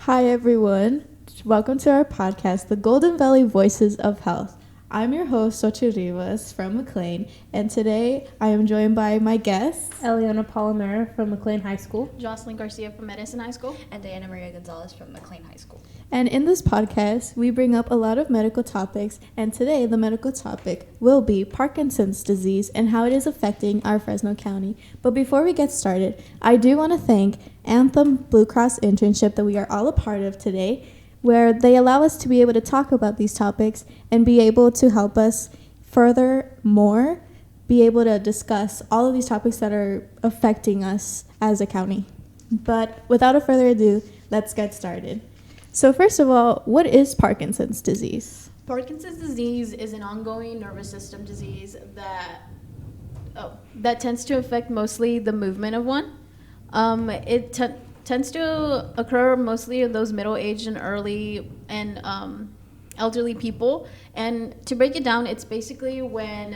Hi, everyone. Welcome to our podcast, The Golden Valley Voices of Health. I'm your host, Xochitl Rivas from McLane, and today I am joined by my guests, Eliana Palomera from McLane High School. Jocelyn Garcia from Medicine High School. And Diana Maria Gonzalez from McLane High School. And in this podcast, we bring up a lot of medical topics, and today the medical topic will be Parkinson's disease and how it is affecting our Fresno County. But before we get started, I do want to thank Anthem Blue Cross Internship that we are all a part of today, where they allow us to be able to talk about these topics and be able to help us furthermore be able to discuss all of these topics that are affecting us as a county. But without further ado, let's get started. So first of all, what is Parkinson's disease? Parkinson's disease is an ongoing nervous system disease that tends to affect mostly the movement of one. It tends to occur mostly in those middle-aged and early and elderly people. And to break it down, it's basically when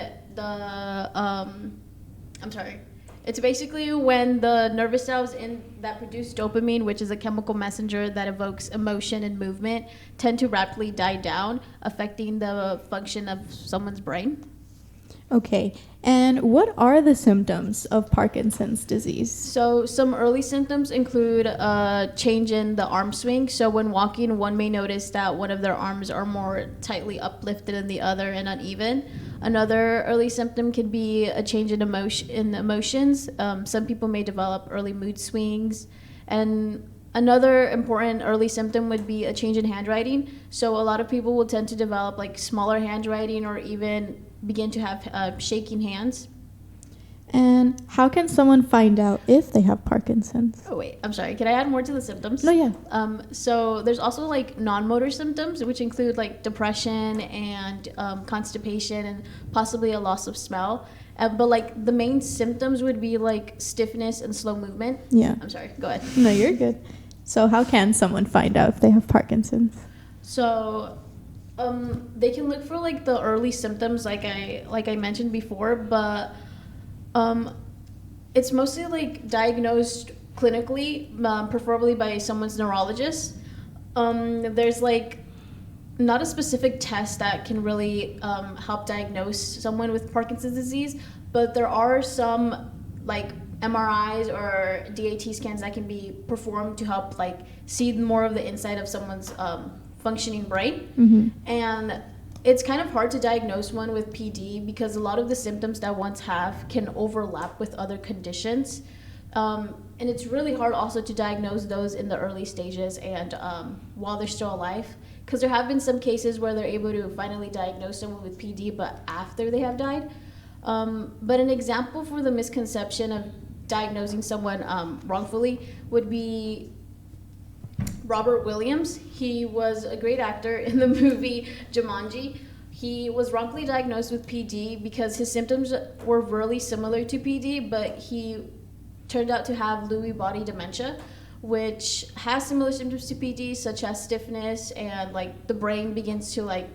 It's basically when the nervous cells that produce dopamine, which is a chemical messenger that evokes emotion and movement, tend to rapidly die down, affecting the function of someone's brain. Okay, and what are the symptoms of Parkinson's disease? So some early symptoms include a change in the arm swing. So when walking, one may notice that one of their arms are more tightly uplifted than the other and uneven. Another early symptom could be a change in emotions. Some people may develop early mood swings. And another important early symptom would be a change in handwriting. So a lot of people will tend to develop like smaller handwriting or even begin to have shaking hands. And how can someone find out if they have Parkinson's? Oh wait, I'm sorry. Can I add more to the symptoms? No, yeah. So there's also like non-motor symptoms, which include like depression and constipation and possibly a loss of smell. But like the main symptoms would be like stiffness and slow movement. Yeah. I'm sorry. Go ahead. No, you're good. So how can someone find out if they have Parkinson's? So they can look for like the early symptoms, like I mentioned before, but it's mostly like diagnosed clinically, preferably by someone's neurologist. There's like not a specific test that can really help diagnose someone with Parkinson's disease, but there are some like MRIs or DAT scans that can be performed to help like see more of the inside of someone's functioning brain. Mm-hmm. And it's kind of hard to diagnose one with PD because a lot of the symptoms that ones have can overlap with other conditions. And it's really hard also to diagnose those in the early stages and while they're still alive, because there have been some cases where they're able to finally diagnose someone with PD but after they have died. But an example for the misconception of diagnosing someone wrongfully would be Robert Williams. He was a great actor in the movie Jumanji. He was wrongfully diagnosed with PD because his symptoms were really similar to PD, but he turned out to have Lewy body dementia, which has similar symptoms to PD, such as stiffness and like the brain begins to like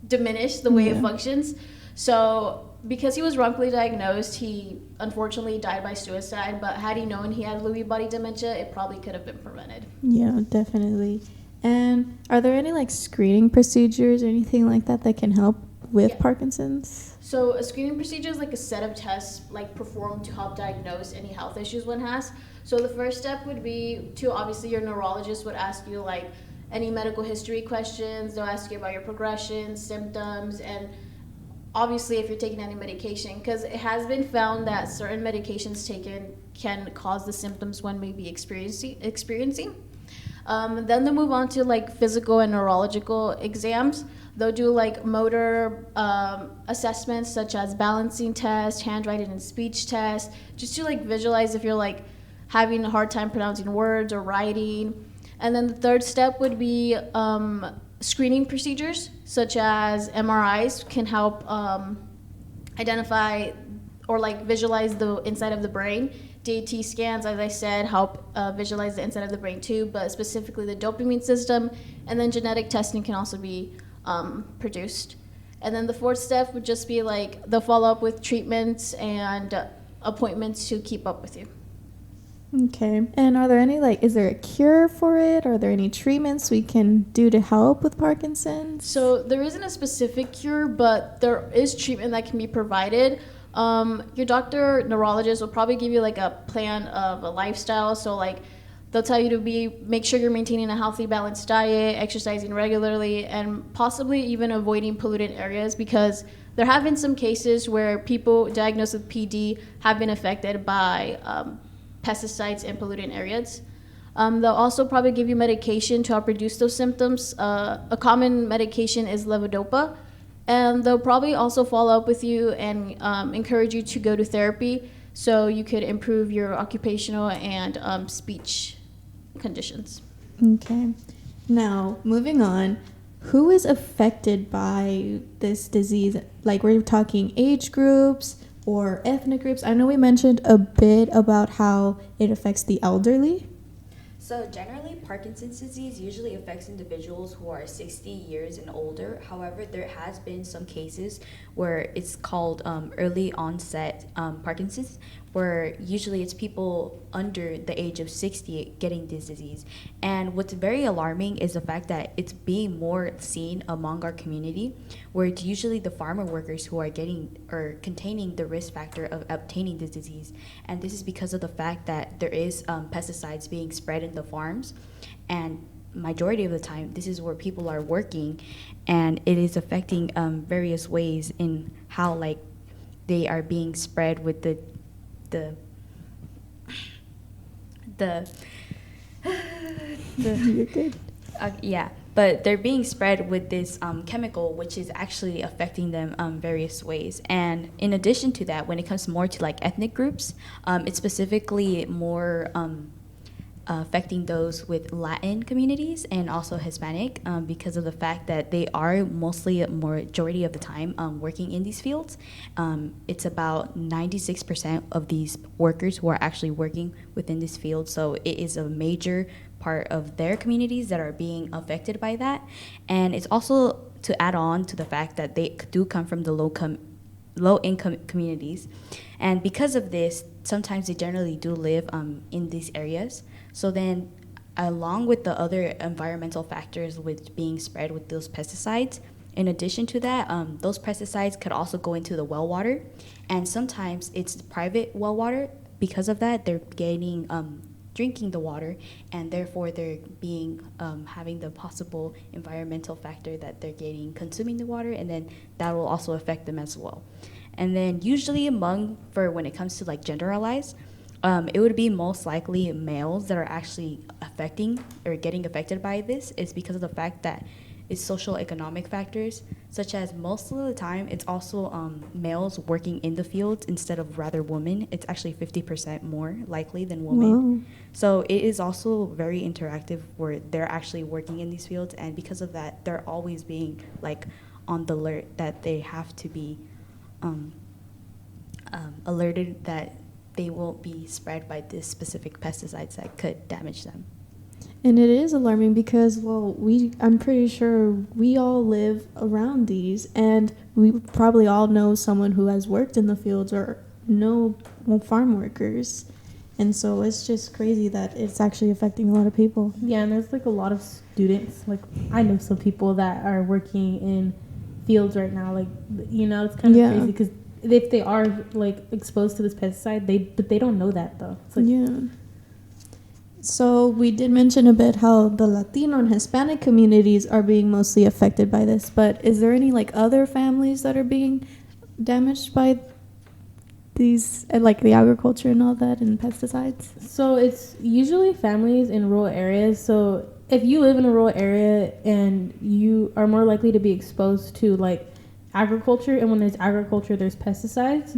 diminish the way it functions. So because he was wrongfully diagnosed, he unfortunately died by suicide, but had he known he had Lewy body dementia, it probably could have been prevented. Yeah, definitely. And are there any like screening procedures or anything like that that can help with Parkinson's? So a screening procedure is like a set of tests like performed to help diagnose any health issues one has. So the first step would be to, obviously your neurologist would ask you like any medical history questions. They'll ask you about your progression, symptoms, and obviously if you're taking any medication, because it has been found that certain medications taken can cause the symptoms one may be experiencing. Then they'll move on to like physical and neurological exams. They'll do like motor assessments such as balancing tests, handwriting and speech tests, just to like visualize if you're like having a hard time pronouncing words or writing. And then the third step would be screening procedures such as MRIs can help identify or like visualize the inside of the brain. DAT scans, as I said, help visualize the inside of the brain too, but specifically the dopamine system. And then genetic testing can also be produced. And then the fourth step would just be like the follow-up with treatments and appointments to keep up with you. Okay. And are there any, is there a cure for it? Are there any treatments we can do to help with Parkinson's? So there isn't a specific cure, but there is treatment that can be provided. Your doctor, neurologist will probably give you like a plan of a lifestyle. So like they'll tell you to make sure you're maintaining a healthy, balanced diet, exercising regularly, and possibly even avoiding polluted areas, because there have been some cases where people diagnosed with PD have been affected by pesticides in polluted areas. They'll also probably give you medication to help reduce those symptoms. A common medication is levodopa, and they'll probably also follow up with you and encourage you to go to therapy so you could improve your occupational and speech conditions. Okay. Now, moving on, who is affected by this disease? Like, we're talking age groups or ethnic groups. I know we mentioned a bit about how it affects the elderly. So generally, Parkinson's disease usually affects individuals who are 60 years and older. However, there has been some cases where it's called early onset Parkinson's, where usually it's people under the age of 60 getting this disease. And what's very alarming is the fact that it's being more seen among our community, where it's usually the farmer workers who are getting or containing the risk factor of obtaining this disease. And this is because of the fact that there is pesticides being spread in the farms, and majority of the time this is where people are working, and it is affecting various ways in how like they are being spread with the You're good. yeah, but they're being spread with this chemical, which is actually affecting them various ways. And in addition to that, when it comes more to like ethnic groups, it's specifically more affecting those with Latin communities and also Hispanic, because of the fact that they are mostly majority of the time working in these fields. It's about 96% of these workers who are actually working within this field. So it is a major part of their communities that are being affected by that. And it's also to add on to the fact that they do come from the low income communities. And because of this, sometimes they generally do live in these areas. So then, along with the other environmental factors with being spread with those pesticides, in addition to that, those pesticides could also go into the well water. And sometimes it's private well water. Because of that, they're getting drinking the water, and therefore they're being having the possible environmental factor that they're getting consuming the water, and then that will also affect them as well. And then usually for when it comes to like generalized, it would be most likely males that are actually affecting or getting affected by this. Is because of the fact that it's social economic factors, such as most of the time it's also males working in the fields instead of rather women. It's actually 50% more likely than women. Whoa. So it is also very interactive where they're actually working in these fields, and because of that, they're always being like on the alert that they have to be alerted that they won't be spread by this specific pesticides that could damage them. And it is alarming because, I'm pretty sure we all live around these, and we probably all know someone who has worked in the fields or know farm workers. And so it's just crazy that it's actually affecting a lot of people. Yeah, and there's like a lot of students. Like I know some people that are working in fields right now. Like it's kind of crazy because if they are like exposed to this pesticide, they don't know that though. It's like, yeah. So we did mention a bit how the Latino and Hispanic communities are being mostly affected by this, but is there any like other families that are being damaged by these, like the agriculture and all that and pesticides? So it's usually families in rural areas. So if you live in a rural area and you are more likely to be exposed to like agriculture, and when there's agriculture there's pesticides,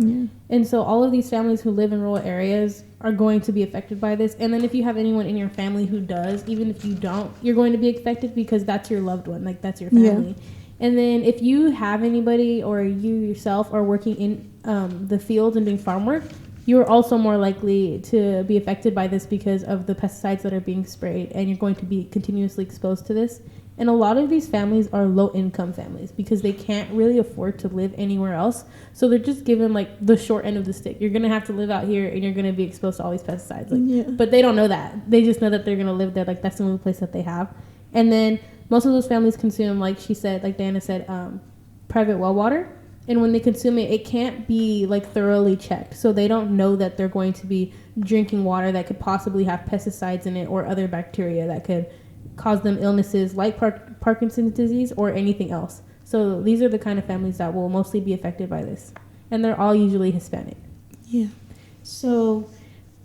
and so all of these families who live in rural areas are going to be affected by this. And then if you have anyone in your family who does, even if you don't, you're going to be affected because that's your loved one, like that's your family. And then if you have anybody or you yourself are working in the fields and doing farm work, you're also more likely to be affected by this because of the pesticides that are being sprayed, and you're going to be continuously exposed to this. And a lot of these families are low-income families because they can't really afford to live anywhere else. So they're just given, like, the short end of the stick. You're going to have to live out here, and you're going to be exposed to all these pesticides. Like, But they don't know that. They just know that they're going to live there. Like, that's the only place that they have. And then most of those families consume, like she said, like Diana said, private well water. And when they consume it, it can't be, like, thoroughly checked. So they don't know that they're going to be drinking water that could possibly have pesticides in it or other bacteria that could cause them illnesses like Parkinson's disease or anything else. So these are the kind of families that will mostly be affected by this. And they're all usually Hispanic. Yeah. So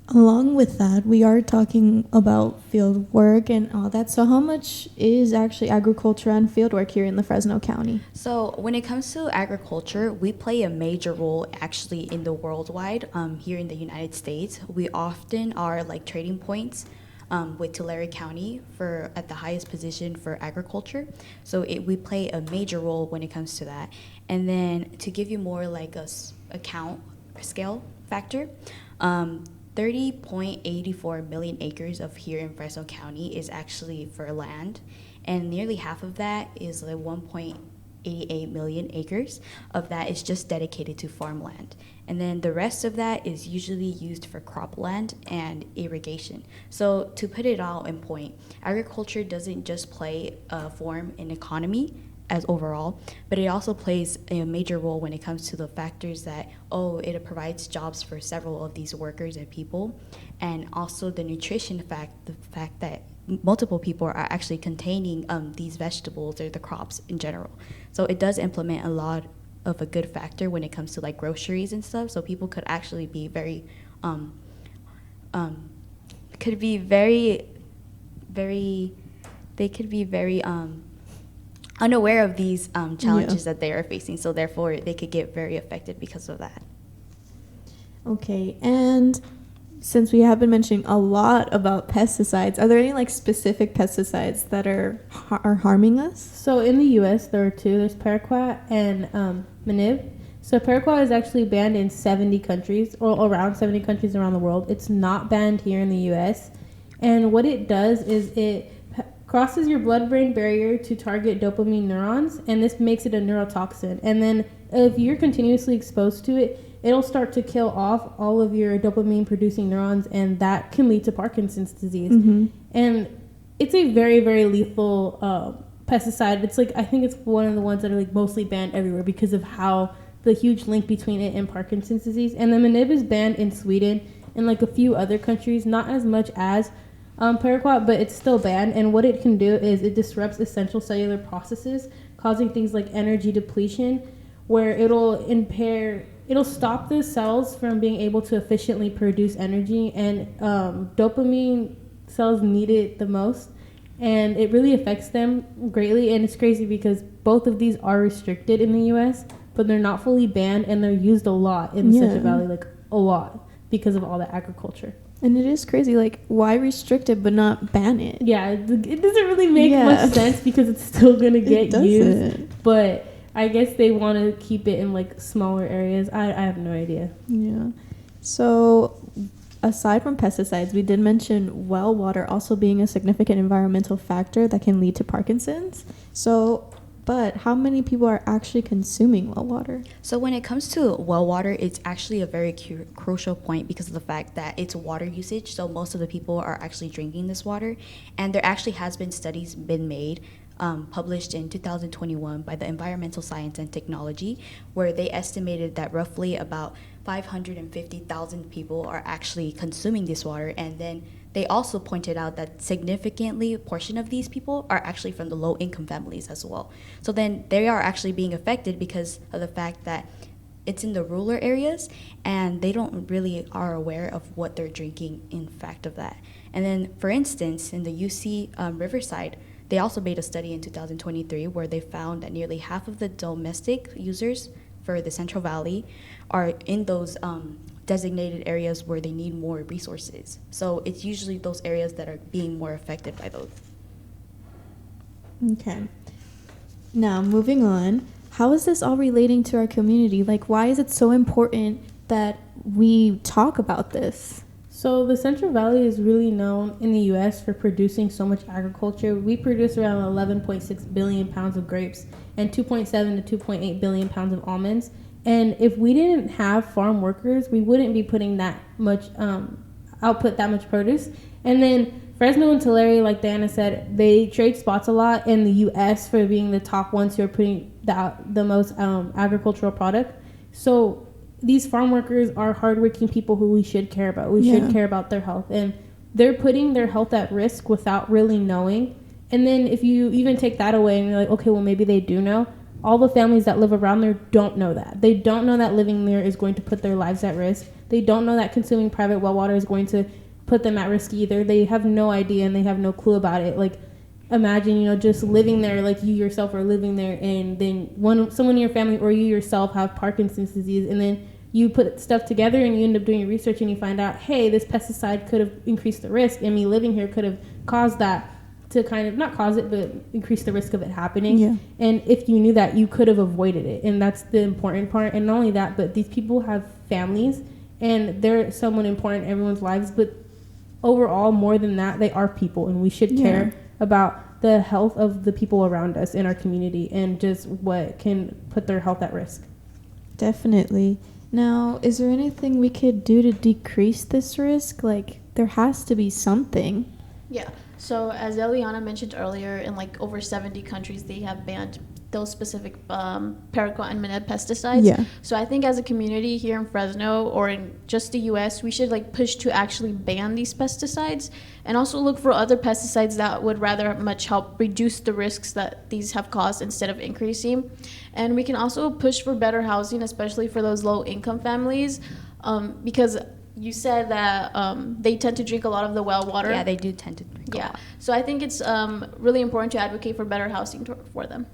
along with that, we are talking about field work and all that. So how much is actually agriculture and field work here in the Fresno County? So when it comes to agriculture, we play a major role actually in the worldwide. Here in the United States, we often are like trading points with Tulare County for at the highest position for agriculture. So we play a major role when it comes to that. And then to give you more like a count scale factor, 30.84 million acres of here in Fresno County is actually for land, and nearly half of that is like 1.88 million acres of that is just dedicated to farmland. And then the rest of that is usually used for cropland and irrigation. So to put it all in point, agriculture doesn't just play a form in economy as overall, but it also plays a major role when it comes to the factors that, it provides jobs for several of these workers and people, and also the nutrition fact, the fact that multiple people are actually containing these vegetables or the crops in general. So it does implement a lot of a good factor when it comes to like groceries and stuff. So people could actually be very, unaware of these challenges that they are facing. So therefore, they could get very affected because of that. Okay, and since we have been mentioning a lot about pesticides, are there any like specific pesticides that are harming us? So in the U.S., there are two. There's paraquat and manib. So paraquat is actually banned in 70 countries, or around 70 countries around the world. It's not banned here in the U.S. And what it does is it crosses your blood-brain barrier to target dopamine neurons, and this makes it a neurotoxin. And then if you're continuously exposed to it, it'll start to kill off all of your dopamine-producing neurons, and that can lead to Parkinson's disease. Mm-hmm. And it's a very, very lethal pesticide. It's like, I think it's one of the ones that are like mostly banned everywhere because of how the huge link between it and Parkinson's disease. And the manib is banned in Sweden and like a few other countries, not as much as paraquat, but it's still banned. And what it can do is it disrupts essential cellular processes, causing things like energy depletion, where it'll stop the cells from being able to efficiently produce energy, and dopamine cells need it the most, and it really affects them greatly. And it's crazy because both of these are restricted in the U.S., but they're not fully banned, and they're used a lot in the Central Valley, like a lot, because of all the agriculture. And it is crazy, like, why restrict it but not ban it? Yeah, it doesn't really make much sense because it's still going to get used. But I guess they want to keep it in, like, smaller areas. I have no idea. Yeah. So, aside from pesticides, we did mention well water also being a significant environmental factor that can lead to Parkinson's. So, but how many people are actually consuming well water? So when it comes to well water, it's actually a very crucial point because of the fact that it's water usage. So most of the people are actually drinking this water. And there actually has been studies been made, published in 2021 by the Environmental Science and Technology, where they estimated that roughly about 550,000 people are actually consuming this water. And then they also pointed out that significantly a portion of these people are actually from the low-income families as well. So then they are actually being affected because of the fact that it's in the rural areas and they don't really are aware of what they're drinking in fact of that. And then, for instance, in the UC Riverside, they also made a study in 2023 where they found that nearly half of the domestic users for the Central Valley are in those designated areas where they need more resources. So it's usually those areas that are being more affected by those. Okay. Now, moving on, how is this all relating to our community? Like, why is it so important that we talk about this? So the Central Valley is really known in the U.S. for producing so much agriculture. We produce around 11.6 billion pounds of grapes and 2.7 to 2.8 billion pounds of almonds. And if we didn't have farm workers, we wouldn't be putting that much output, that much produce. And then Fresno and Tulare, like Diana said, they trade spots a lot in the U.S. for being the top ones who are putting the most agricultural product. So these farm workers are hardworking people who we should care about. We should care about their health. And they're putting their health at risk without really knowing. And then if you even take that away and you're like, okay, well, maybe they do know. All the families that live around there don't know that. They don't know that living there is going to put their lives at risk. They don't know that consuming private well water is going to put them at risk either. They have no idea and they have no clue about it. Like, imagine, just living there, like you yourself are living there, and then someone in your family or you yourself have Parkinson's disease, and then you put stuff together and you end up doing your research and you find out, hey, this pesticide could have increased the risk, and me living here could have caused that to kind of, not cause it, but increase the risk of it happening. Yeah. And if you knew that, you could have avoided it. And that's the important part. And not only that, but these people have families and they're someone important in everyone's lives. But overall, more than that, they are people, and we should care about the health of the people around us in our community and just what can put their health at risk. Definitely. Now, is there anything we could do to decrease this risk? Like, there has to be something. Yeah. So as Eliana mentioned earlier, in like over 70 countries, they have banned those specific paraquat-emitted pesticides. Yeah. So I think as a community here in Fresno or in just the U.S., we should like push to actually ban these pesticides and also look for other pesticides that would rather much help reduce the risks that these have caused instead of increasing. And we can also push for better housing, especially for those low-income families, because you said that they tend to drink a lot of the well water. Yeah, they do tend to drink a lot. So I think it's really important to advocate for better housing for them.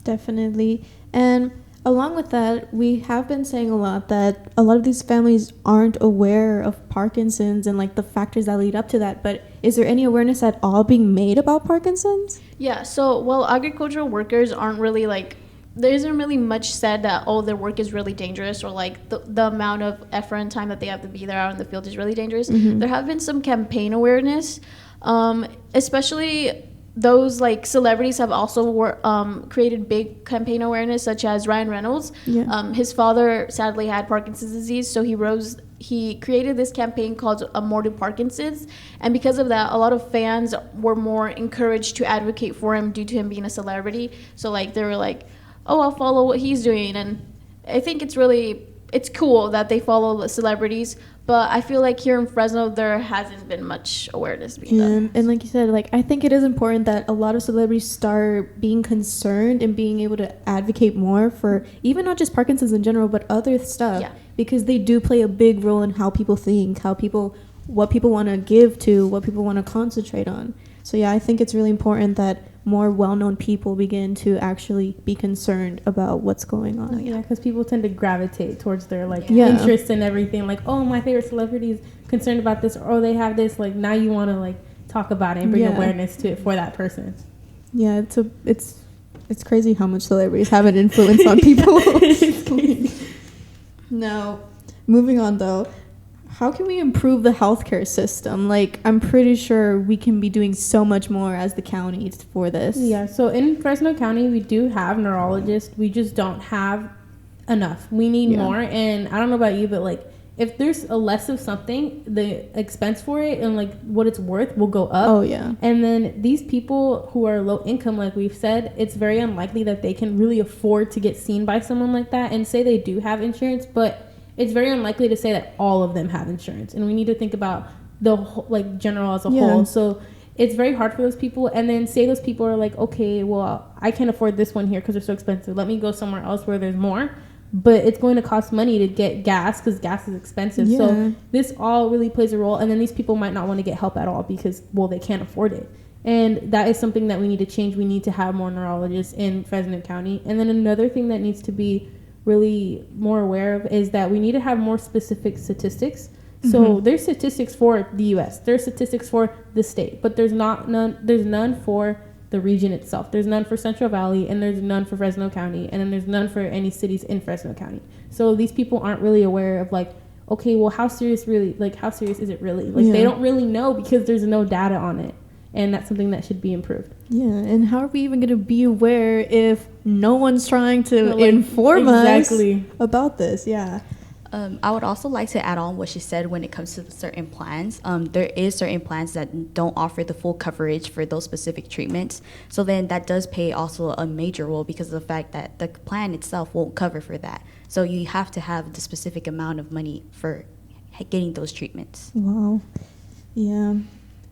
Definitely. And along with that, we have been saying a lot that a lot of these families aren't aware of Parkinson's and like the factors that lead up to that. But is there any awareness at all being made about Parkinson's? Yeah, so well, agricultural workers aren't really like, there isn't really much said that, their work is really dangerous or like the amount of effort and time that they have to be there out in the field is really dangerous. Mm-hmm. There have been some campaign awareness, especially those like celebrities have also created big campaign awareness, such as Ryan Reynolds. Yeah. His father sadly had Parkinson's disease, so he created this campaign called More to Parkinson's, and because of that, a lot of fans were more encouraged to advocate for him due to him being a celebrity. So like they were like, I'll follow what he's doing. And I think it's cool that they follow the celebrities, but I feel like here in Fresno, there hasn't been much awareness being done. And like you said, like I think it is important that a lot of celebrities start being concerned and being able to advocate more for even not just Parkinson's in general, but other stuff. Yeah. Because they do play a big role in how people think, what people want to give to, what people want to concentrate on. So yeah, I think it's really important that more well-known people begin to actually be concerned about what's going on. Yeah, because people tend to gravitate towards their interests and everything. Like, my favorite celebrity is concerned about this, or they have this. Like, now you want to like talk about it and bring awareness to it for that person. Yeah, it's crazy how much celebrities have an influence on people. Now, moving on though. How can we improve the healthcare system? Like, I'm pretty sure we can be doing so much more as the county for this. Yeah, so in Fresno County, we do have neurologists. We just don't have enough. We need more. And I don't know about you, but, like, if there's a less of something, the expense for it and, like, what it's worth will go up. Oh, yeah. And then these people who are low income, like we've said, it's very unlikely that they can really afford to get seen by someone like that. And say they do have insurance, but it's very unlikely to say that all of them have insurance, and we need to think about the whole, like general as a whole. So it's very hard for those people. And then say those people are like, okay, well, I can't afford this one here because they're so expensive. Let me go somewhere else where there's more. But it's going to cost money to get gas because gas is expensive. Yeah. So this all really plays a role. And then these people might not want to get help at all because, well, they can't afford it. And that is something that we need to change. We need to have more neurologists in Fresno County. And then another thing that needs to be really more aware of is that we need to have more specific statistics. So there's statistics for the U.S. There's statistics for the state, but there's none for the region itself. There's none for Central Valley, and there's none for Fresno County, and then there's none for any cities in Fresno County. So these people aren't really aware of like okay, well, how serious is it really? Like, they don't really know because there's no data on it. And that's something that should be improved. Yeah, and how are we even going to be aware if no one's trying to inform us about this? Yeah. I would also like to add on what she said when it comes to certain plans. There is certain plans that don't offer the full coverage for those specific treatments. So then that does play also a major role because of the fact that the plan itself won't cover for that. So you have to have the specific amount of money for getting those treatments. Wow. Yeah.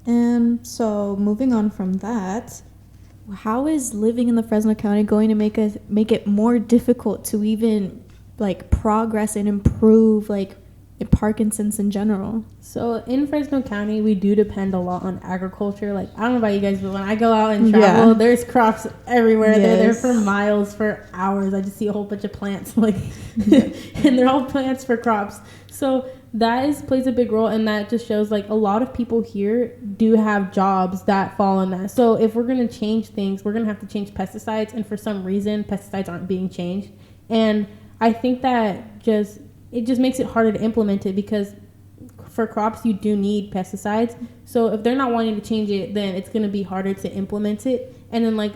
And so moving on from that, how is living in the Fresno County going to make it more difficult to even like progress and improve like Parkinson's in general? So in Fresno County, we do depend a lot on agriculture. Like, I don't know about you guys, but when I go out and travel, there's crops everywhere. Yes. They're there for miles, for hours. I just see a whole bunch of plants, like, and they're all plants for crops. So that plays a big role, and that just shows like a lot of people here do have jobs that fall in that. So if we're going to change things, we're going to have to change pesticides, and for some reason, pesticides aren't being changed. And I think that it just makes it harder to implement it because for crops, you do need pesticides. So if they're not wanting to change it, then it's going to be harder to implement it. And then like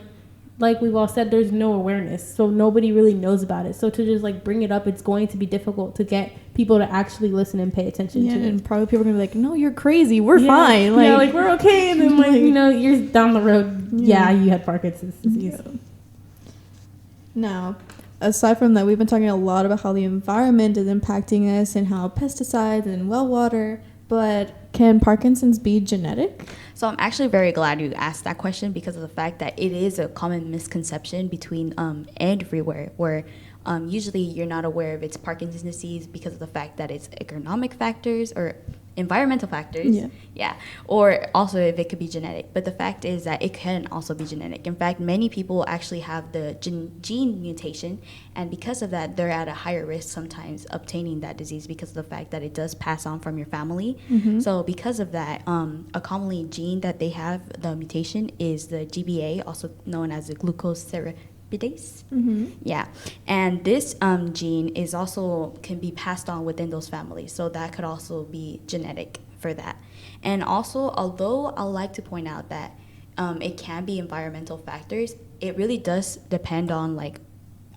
we've all said, there's no awareness. So nobody really knows about it. So to just like bring it up, it's going to be difficult to get people to actually listen and pay attention to it. And probably people are going to be like, no, you're crazy. We're fine. Like we're okay. And then years down the road, you had Parkinson's disease. Yeah. Now, aside from that, we've been talking a lot about how the environment is impacting us and how pesticides and well water, but can Parkinson's be genetic? So I'm actually very glad you asked that question because of the fact that it is a common misconception between everywhere where usually you're not aware of it's Parkinson's disease because of the fact that it's economic factors or environmental factors. Yeah. Or also if it could be genetic. But the fact is that it can also be genetic. In fact, many people actually have the gene mutation, and because of that, they're at a higher risk sometimes obtaining that disease because of the fact that it does pass on from your family. Mm-hmm. So because of that, a commonly gene that they have, the mutation, is the GBA, also known as the glucocerebrosidase. Mm-hmm. Yeah, and this gene is also can be passed on within those families, so that could also be genetic for that. And also, although I like to point out that it can be environmental factors, it really does depend on like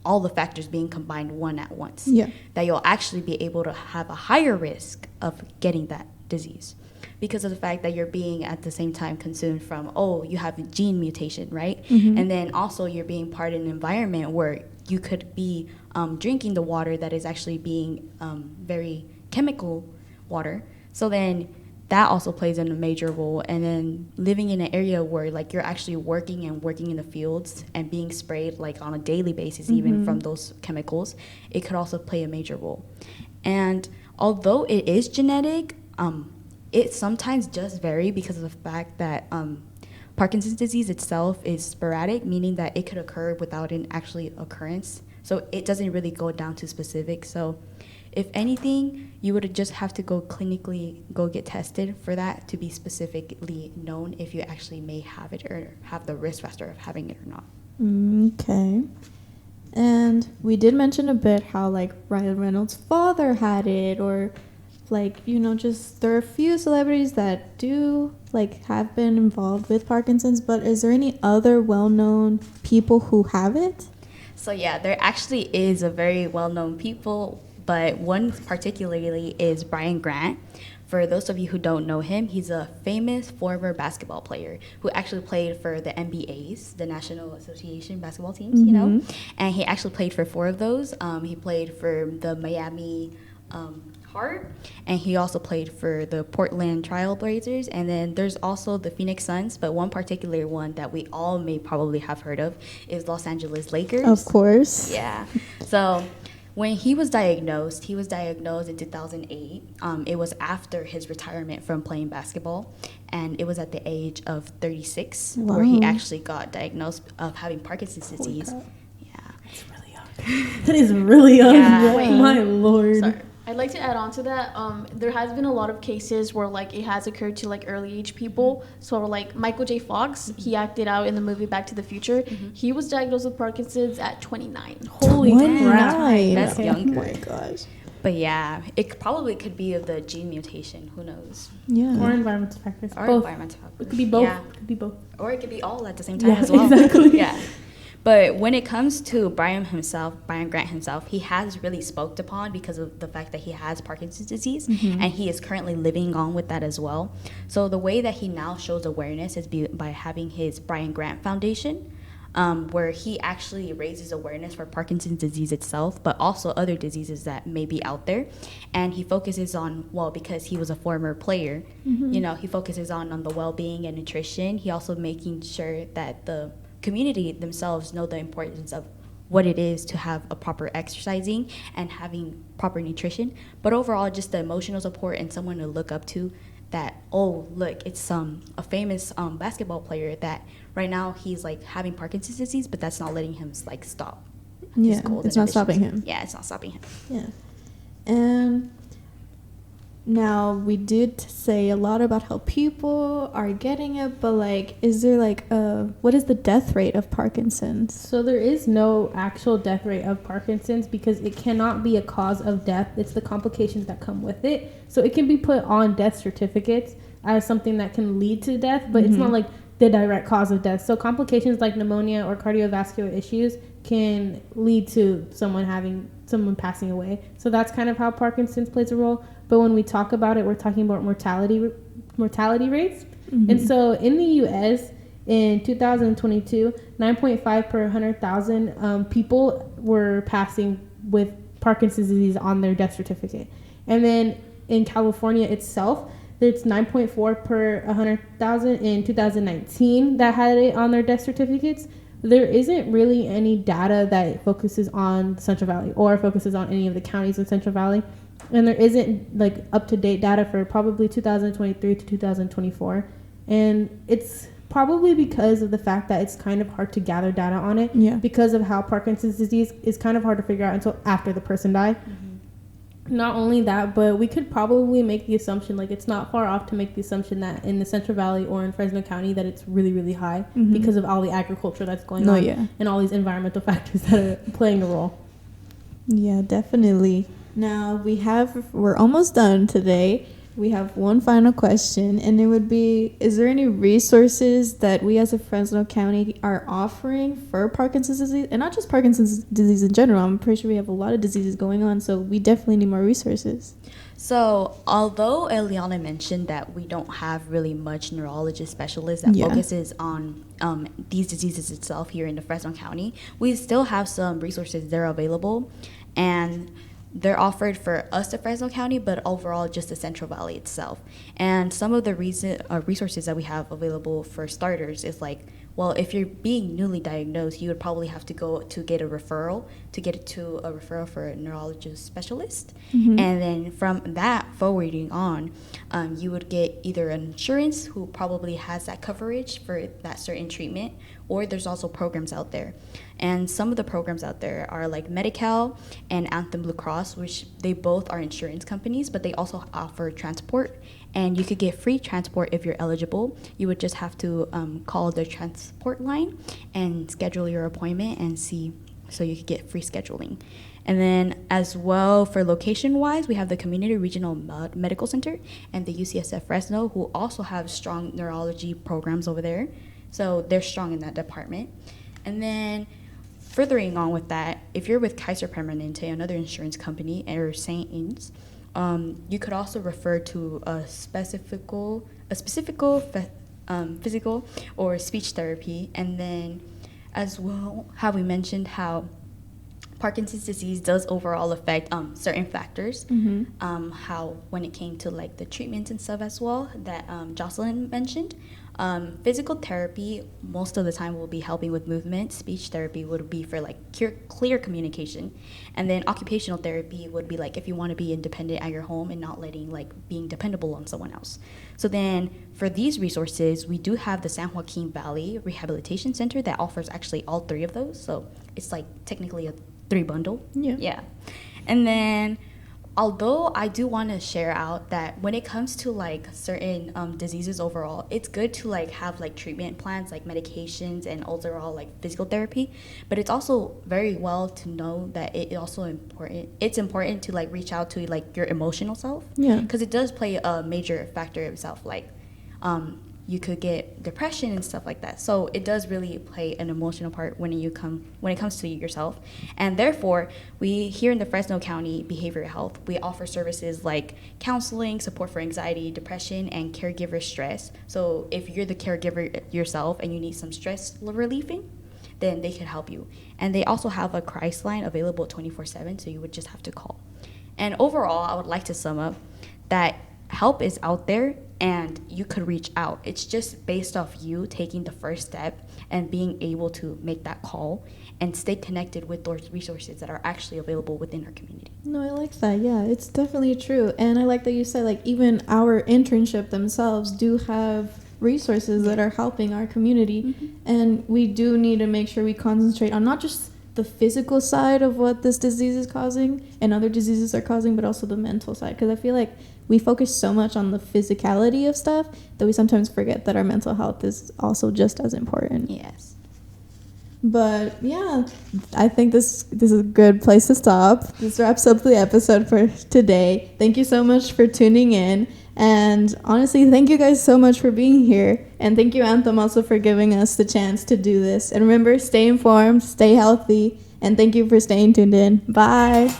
all the factors being combined one at once. Yeah, that you'll actually be able to have a higher risk of getting that disease. Because of the fact that you're being at the same time consumed from, you have a gene mutation, right? Mm-hmm. And then also you're being part of an environment where you could be drinking the water that is actually being very chemical water. So then that also plays in a major role. And then living in an area where like you're actually working in the fields and being sprayed like on a daily basis, mm-hmm. even from those chemicals, it could also play a major role. And although it is genetic, it sometimes does vary because of the fact that Parkinson's disease itself is sporadic, meaning that it could occur without an actually occurrence. So it doesn't really go down to specifics. So if anything, you would just have to go get tested for that to be specifically known if you actually may have it or have the risk factor of having it or not. Okay. And we did mention a bit how like Ryan Reynolds' father had it, or like, just there are a few celebrities that do like have been involved with Parkinson's, but is there any other well-known people who have it? So yeah, there actually is a very well-known people, but one particularly is Brian Grant. For those of you who don't know him, he's a famous former basketball player who actually played for the NBAs, the National Association basketball teams, Mm-hmm. And he actually played for 4 of those. He played for the Miami Heart, and he also played for the Portland Trail Blazers, and then there's also the Phoenix Suns, but one particular one that we all may probably have heard of is Los Angeles Lakers. Of course. Yeah. So when he was diagnosed in 2008. It was after his retirement from playing basketball, and it was at the age of 36 where he actually got diagnosed of having Parkinson's disease. Yeah. That's really young. That is really young. Yeah. Wait, my Lord. Sorry. I'd like to add on to that. There has been a lot of cases where like it has occurred to like early age people. So like Michael J. Fox, he acted out in the movie Back to the Future. Mm-hmm. He was diagnosed with Parkinson's at 29. Holy crap! That's young. Oh my gosh. But yeah, it probably could be of the gene mutation. Who knows? Yeah. Or environmental factors. Or Both. environmental factors. It could be both. Yeah. It could be both. Or it could be all at the same time Yeah, as well. exactly. Yeah. But when it comes to Brian Grant himself, he has really spoke upon because of the fact that he has Parkinson's disease, and he is currently living on with that as well. So the way that he now shows awareness is by having his Brian Grant Foundation, where he actually raises awareness for Parkinson's disease itself, but also other diseases that may be out there. And he focuses on, well, because he was a former player, he focuses on the well-being and nutrition. He also making sure that the community themselves know the importance of what it is to have a proper exercising and having proper nutrition, but overall just the emotional support and someone to look up to, that, oh look, it's a famous basketball player that right now he's like having Parkinson's disease, but that's not letting him like stop his goals. It's and not stopping him. Yeah, it's not stopping him. Yeah. And now we did say a lot about how people are getting it, but like, is there like what is the death rate of Parkinson's? So there is no actual death rate of Parkinson's because it cannot be a cause of death. It's the complications that come with it. So it can be put on death certificates as something that can lead to death, but it's not like the direct cause of death. So complications like pneumonia or cardiovascular issues can lead to someone passing away. So that's kind of how Parkinson's plays a role. But when we talk about it, we're talking about mortality rates. And so in the U.S., in 2022, 9.5 per 100,000 people were passing with Parkinson's disease on their death certificate. And then in California itself, it's 9.4 per 100,000 in 2019 that had it on their death certificates. There isn't really any data that focuses on Central Valley or focuses on any of the counties in Central Valley. And there isn't like up-to-date data for probably 2023 to 2024. And it's probably because of the fact that it's kind of hard to gather data on it. Yeah. Because of how Parkinson's disease is kind of hard to figure out until after the person died. Not only that, but we could probably make the assumption, like it's not far off to make the assumption that in the Central Valley or in Fresno County that it's really, really high because of all the agriculture that's going on and all these environmental factors that are playing a role. Yeah, definitely. Now we're almost done today. We have one final question, and it would be, is there any resources that we as a Fresno County are offering for Parkinson's disease? And not just Parkinson's disease in general. I'm pretty sure we have a lot of diseases going on, so we definitely need more resources. So although Eliana mentioned that we don't have really much neurologist specialists that focuses on these diseases itself here in the Fresno County, we still have some resources that are available, and they're offered for us, the Fresno County, but overall just the Central Valley itself. And some of the resources that we have available for starters is like, well, if you're being newly diagnosed, you would probably have to go to get a referral for a neurologist specialist. And then from that forwarding on, you would get either an insurance who probably has that coverage for that certain treatment, or there's also programs out there. And some of the programs out there are like Medi-Cal and Anthem Blue Cross, which they both are insurance companies, but they also offer transport. And you could get free transport if you're eligible. You would just have to call the transport line and schedule your appointment and see, so you could get free scheduling. And then as well, for location-wise, we have the Community Regional Medical Center and the UCSF Fresno, who also have strong neurology programs over there. So they're strong in that department. And then furthering on with that, if you're with Kaiser Permanente, another insurance company, or St. Ains, you could also refer to a specific physical or speech therapy. And then as well, how we mentioned how Parkinson's disease does overall affect certain factors. How when it came to like the treatments and stuff as well that Jocelyn mentioned. Physical therapy most of the time will be helping with movement. Speech therapy would be for like clear communication, and then occupational therapy would be like if you want to be independent at your home and not being dependable on someone else. So then for these resources, we do have the San Joaquin Valley Rehabilitation Center that offers actually all three of those. So it's like technically a 3 bundle. Yeah. And then although I do want to share out that when it comes to like certain diseases overall, it's good to like have like treatment plans like medications and overall like physical therapy, but it's also very well to know that it's important to like reach out to like your emotional self, because it does play a major factor itself, like you could get depression and stuff like that. So it does really play an emotional part when it comes to yourself. And therefore, we here in the Fresno County Behavioral Health, we offer services like counseling, support for anxiety, depression, and caregiver stress. So if you're the caregiver yourself and you need some stress relieving, then they can help you. And they also have a crisis line available 24/7, so you would just have to call. And overall, I would like to sum up that help is out there and you could reach out. It's just based off you taking the first step and being able to make that call and stay connected with those resources that are actually available within our community. No, I like that. Yeah, it's definitely true. And I like that you said, like, even our internship themselves do have resources that are helping our community. Mm-hmm. And we do need to make sure we concentrate on not just the physical side of what this disease is causing and other diseases are causing, but also the mental side. Because I feel like we focus so much on the physicality of stuff that we sometimes forget that our mental health is also just as important. Yes. But yeah, I think this is a good place to stop. This wraps up the episode for today. Thank you so much for tuning in. And honestly, thank you guys so much for being here. And thank you, Anthem, also for giving us the chance to do this. And remember, stay informed, stay healthy, and thank you for staying tuned in. Bye.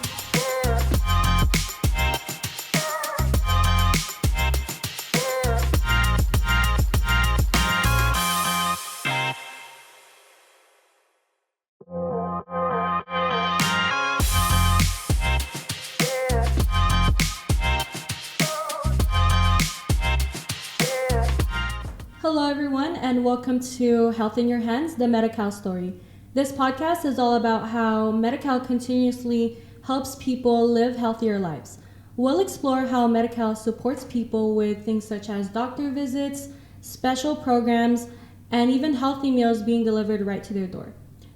Hello, everyone, and welcome to Health in Your Hands, the Medi-Cal story. This podcast is all about how Medi-Cal continuously helps people live healthier lives. We'll explore how Medi-Cal supports people with things such as doctor visits, special programs, and even healthy meals being delivered right to their door.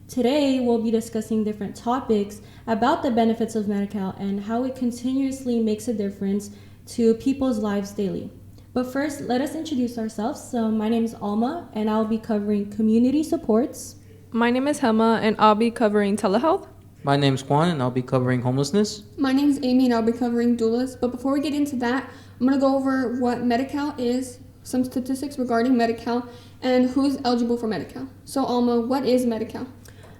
Today, we'll be discussing different topics about the benefits of Medi-Cal and how it continuously makes a difference to people's lives daily. But first, let us introduce ourselves. So my name is Alma, and I'll be covering community supports. My name is Hema, and I'll be covering telehealth. My name's Juan, and I'll be covering homelessness. My name's Amy, and I'll be covering doulas. But before we get into that, I'm going to go over what Medi-Cal is, some statistics regarding Medi-Cal, and who's eligible for Medi-Cal. So Alma, what is Medi-Cal?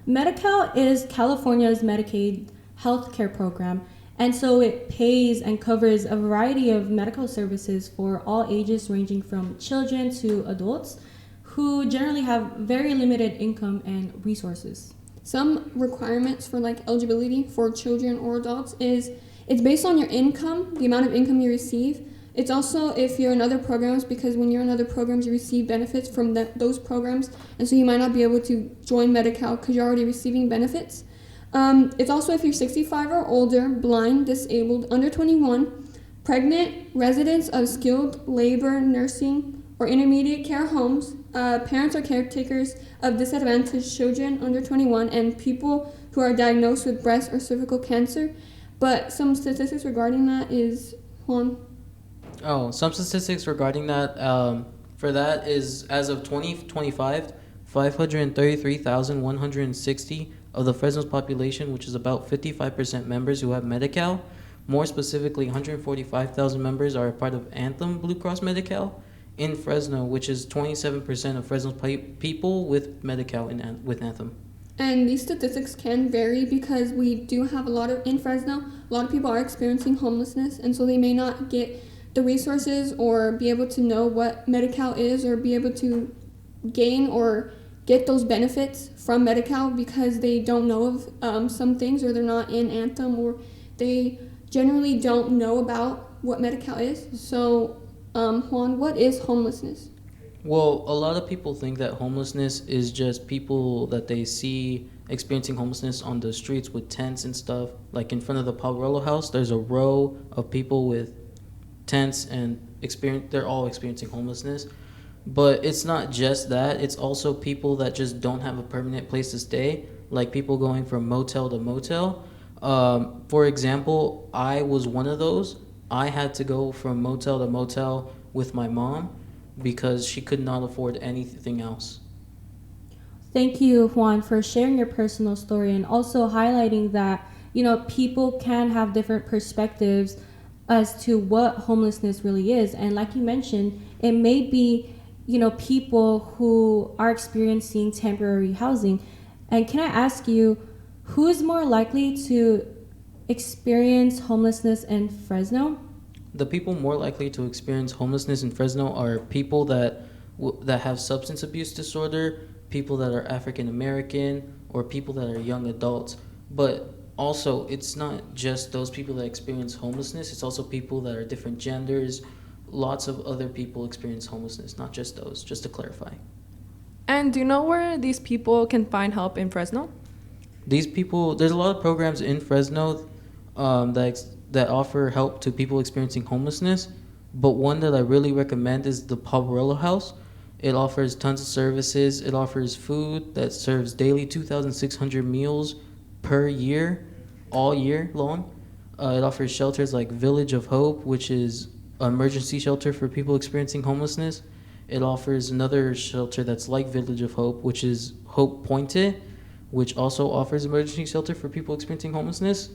Medi-Cal is California's Medicaid healthcare program. And so it pays and covers a variety of medical services for all ages, ranging from children to adults who generally have very limited income and resources. Some requirements for eligibility for children or adults is it's based on your income, the amount of income you receive. It's also if you're in other programs, because when you're in other programs, you receive benefits from those programs. And so you might not be able to join Medi-Cal because you're already receiving benefits. It's also if you're 65 or older, blind, disabled, under 21, pregnant, residents of skilled labor, nursing, or intermediate care homes, parents or caretakers of disadvantaged children under 21, and people who are diagnosed with breast or cervical cancer. But some statistics regarding that is, Juan. Oh, some statistics regarding that, for that is, as of 2025, 533,160 of the Fresno's population, which is about 55% members who have Medi-Cal. More specifically, 145,000 members are a part of Anthem Blue Cross Medi-Cal in Fresno, which is 27% of Fresno's people with Medi-Cal with Anthem. And these statistics can vary because we do have in Fresno, a lot of people are experiencing homelessness, and so they may not get the resources or be able to know what Medi-Cal is or be able to gain or get those benefits from Medi-Cal because they don't know of some things, or they're not in Anthem, or they generally don't know about what Medi-Cal is. So, Juan, what is homelessness? Well, a lot of people think that homelessness is just people that they see experiencing homelessness on the streets with tents and stuff. Like in front of the Palrolo house, there's a row of people with tents and they're all experiencing homelessness. But it's not just that, it's also people that just don't have a permanent place to stay, like people going from motel to motel. For example, I was one of those. I had to go from motel to motel with my mom because she could not afford anything else. Thank you, Juan, for sharing your personal story and also highlighting that, people can have different perspectives as to what homelessness really is. And like you mentioned, it may be, people who are experiencing temporary housing. And can I ask you, who is more likely to experience homelessness in Fresno? The people more likely to experience homelessness in Fresno are people that have substance abuse disorder, people that are African American, or people that are young adults. But also, it's not just those people that experience homelessness, it's also people that are different genders. Lots of other people experience homelessness, not just those, just to clarify. And do you know where these people can find help in Fresno? These people, there's a lot of programs in Fresno that offer help to people experiencing homelessness, but one that I really recommend is the Poverello House. It offers tons of services. It offers food that serves daily 2,600 meals per year, all year long. It offers shelters like Village of Hope, which is an emergency shelter for people experiencing homelessness. It offers another shelter that's like Village of Hope, which is Hope Pointe, which also offers emergency shelter for people experiencing homelessness.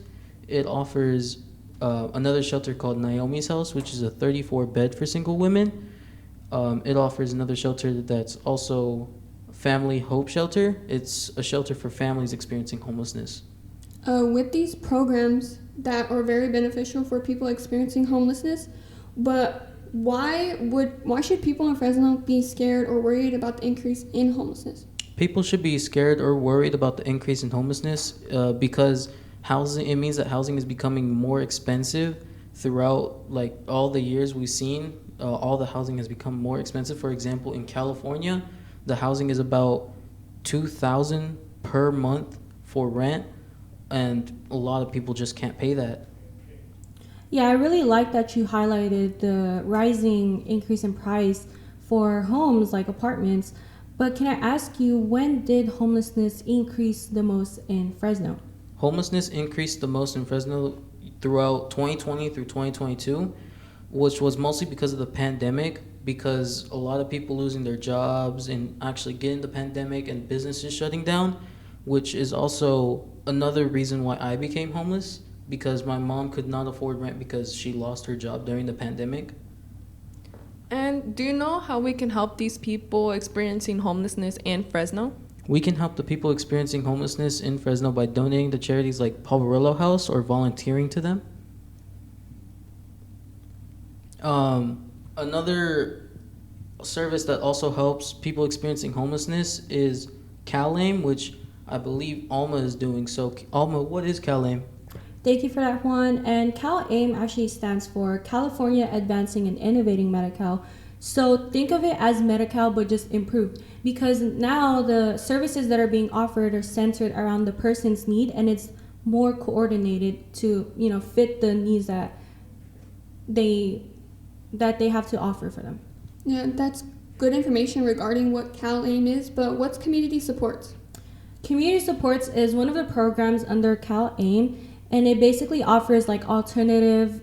It offers another shelter called Naomi's House, which is a 34-bed for single women. It offers another shelter that's also Family Hope Shelter. It's a shelter for families experiencing homelessness. With these programs that are very beneficial for people experiencing homelessness, but why should people in Fresno be scared or worried about the increase in homelessness? People should be scared or worried about the increase in homelessness because it means that housing is becoming more expensive throughout all the years we've seen. All the housing has become more expensive. For example, in California, the housing is about $2,000 per month for rent, and a lot of people just can't pay that. Yeah, I really like that you highlighted the rising increase in price for homes like apartments. But can I ask you, when did homelessness increase the most in Fresno? Homelessness increased the most in Fresno throughout 2020 through 2022, which was mostly because of the pandemic, because a lot of people losing their jobs and actually getting the pandemic and businesses shutting down, which is also another reason why I became homeless, because my mom could not afford rent because she lost her job during the pandemic. And do you know how we can help these people experiencing homelessness in Fresno? We can help the people experiencing homelessness in Fresno by donating to charities like Poverello House or volunteering to them. Another service that also helps people experiencing homelessness is CalAIM, which I believe Alma is doing. So, Alma, what is CalAIM? Thank you for that, Juan. And CalAIM actually stands for California Advancing and Innovating Medi-Cal. So think of it as Medi-Cal, but just improved, because now the services that are being offered are centered around the person's need, and it's more coordinated to fit the needs that they have to offer for them. Yeah, that's good information regarding what CalAIM is, but what's community supports? Community supports is one of the programs under CalAIM, and it basically offers alternative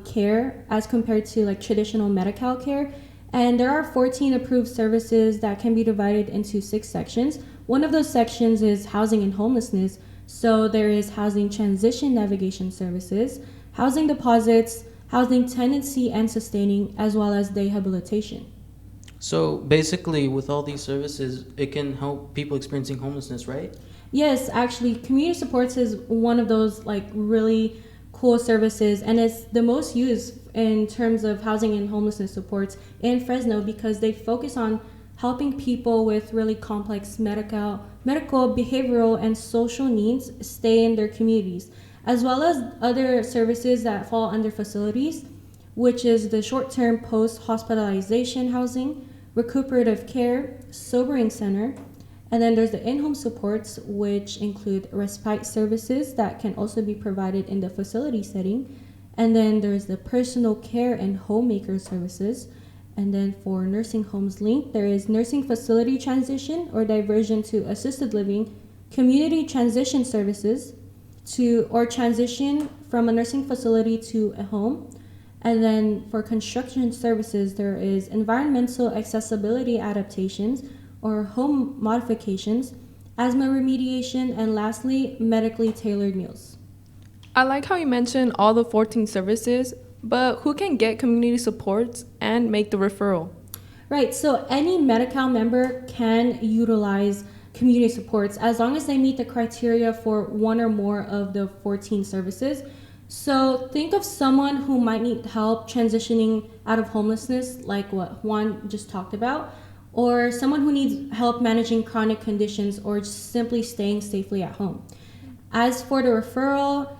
care as compared to traditional Medi-Cal care. And there are 14 approved services that can be divided into 6 sections. One of those sections is housing and homelessness. So there is housing transition navigation services, housing deposits, housing tenancy and sustaining, as well as rehabilitation. So basically, with all these services, it can help people experiencing homelessness, right? Yes, actually, community supports is one of those really cool services, and it's the most used in terms of housing and homelessness supports in Fresno because they focus on helping people with really complex medical, behavioral, and social needs stay in their communities, as well as other services that fall under facilities, which is the short-term post-hospitalization housing, recuperative care, sobering center, and then there's the in-home supports, which include respite services that can also be provided in the facility setting. And then there's the personal care and homemaker services. And then for nursing homes linked, there is nursing facility transition or diversion to assisted living, community transition services, or transition from a nursing facility to a home. And then for construction services, there is environmental accessibility adaptations or home modifications, asthma remediation, and lastly, medically tailored meals. I like how you mentioned all the 14 services, but who can get community supports and make the referral? Right, so any Medi-Cal member can utilize community supports as long as they meet the criteria for one or more of the 14 services. So think of someone who might need help transitioning out of homelessness, like what Juan just talked about, or someone who needs help managing chronic conditions or just simply staying safely at home. As for the referral,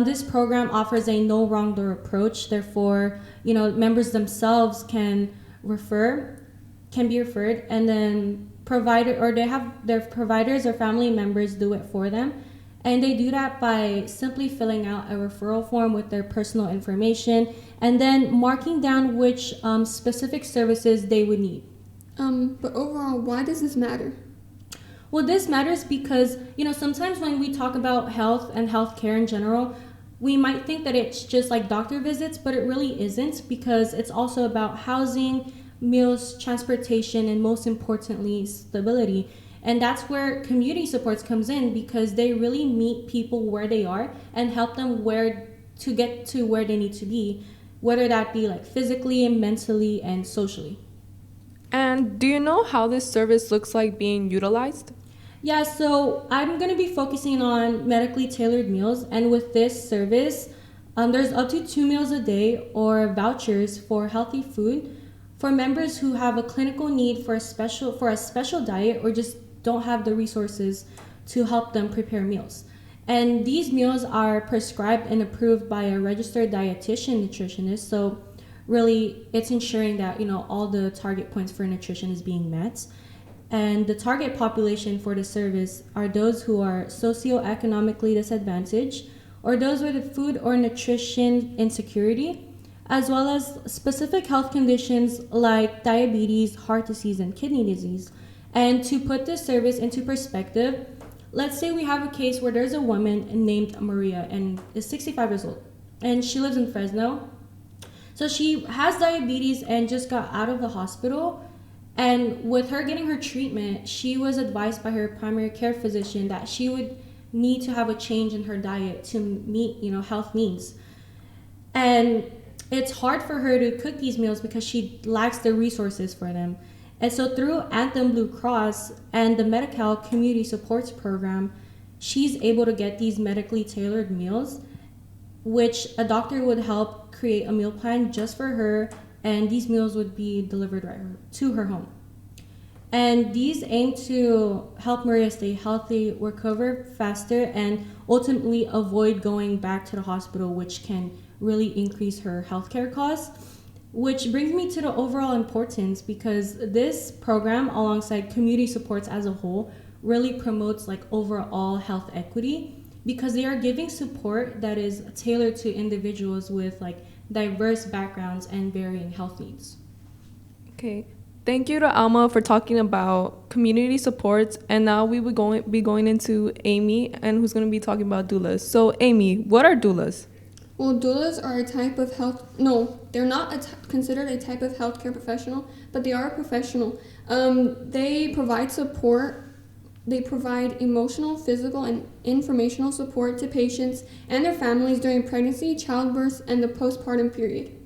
this program offers a no wrong door approach. Therefore, members themselves can be referred, and then they have their providers or family members do it for them. And they do that by simply filling out a referral form with their personal information and then marking down which specific services they would need. But overall, why does this matter? Well, this matters because, sometimes when we talk about health and healthcare in general, we might think that it's just like doctor visits, but it really isn't, because it's also about housing, meals, transportation, and most importantly, stability. And that's where community supports comes in, because they really meet people where they are and help them to get to where they need to be, whether that be like physically and mentally and socially. And do you know how this service looks like being utilized? Yeah, so I'm going to be focusing on medically tailored meals. And with this service, there's up to 2 meals a day or vouchers for healthy food for members who have a clinical need for a special diet or just don't have the resources to help them prepare meals. And these meals are prescribed and approved by a registered dietitian nutritionist. So really, it's ensuring that all the target points for nutrition is being met. And the target population for the service are those who are socioeconomically disadvantaged or those with food or nutrition insecurity, as well as specific health conditions like diabetes, heart disease, and kidney disease. And to put this service into perspective, let's say we have a case where there's a woman named Maria and is 65 years old, and she lives in Fresno. So she has diabetes and just got out of the hospital. And with her getting her treatment, she was advised by her primary care physician that she would need to have a change in her diet to meet, health needs. And it's hard for her to cook these meals because she lacks the resources for them. And so through Anthem Blue Cross and the Medi-Cal Community Supports Program, she's able to get these medically tailored meals, which a doctor would help create a meal plan just for her, and these meals would be delivered right to her home. And these aim to help Maria stay healthy, recover faster, and ultimately avoid going back to the hospital, which can really increase her healthcare costs. Which brings me to the overall importance, because this program, alongside community supports as a whole, really promotes overall health equity, because they are giving support that is tailored to individuals with diverse backgrounds and varying health needs. Okay. Thank you to Alma for talking about community supports, and now we will be going into Amy, and who's going to be talking about doulas. So Amy, what are doulas? Well, doulas are a type of they're not considered a type of healthcare professional, but they are a professional. They provide support. They provide emotional, physical, and informational support to patients and their families during pregnancy, childbirth, and the postpartum period.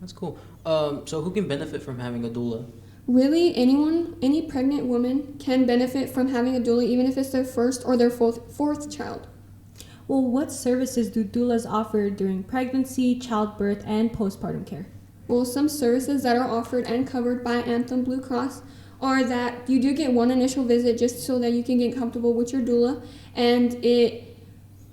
That's cool. So who can benefit from having a doula? Really, any pregnant woman can benefit from having a doula, even if it's their first or their fourth child. Well, what services do doulas offer during pregnancy, childbirth, and postpartum care? Well, some services that are offered and covered by Anthem Blue Cross are that you do get one initial visit just so that you can get comfortable with your doula, and it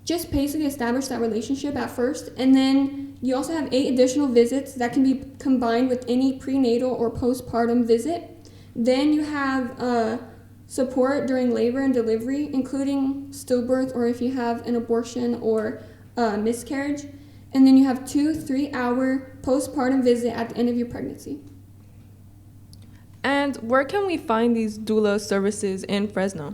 just basically establish that relationship at first. And then you also have 8 additional visits that can be combined with any prenatal or postpartum visit. Then you have support during labor and delivery, including stillbirth or if you have an abortion or miscarriage. And then you have 2 3-hour postpartum visit at the end of your pregnancy. And where can we find these doula services in Fresno?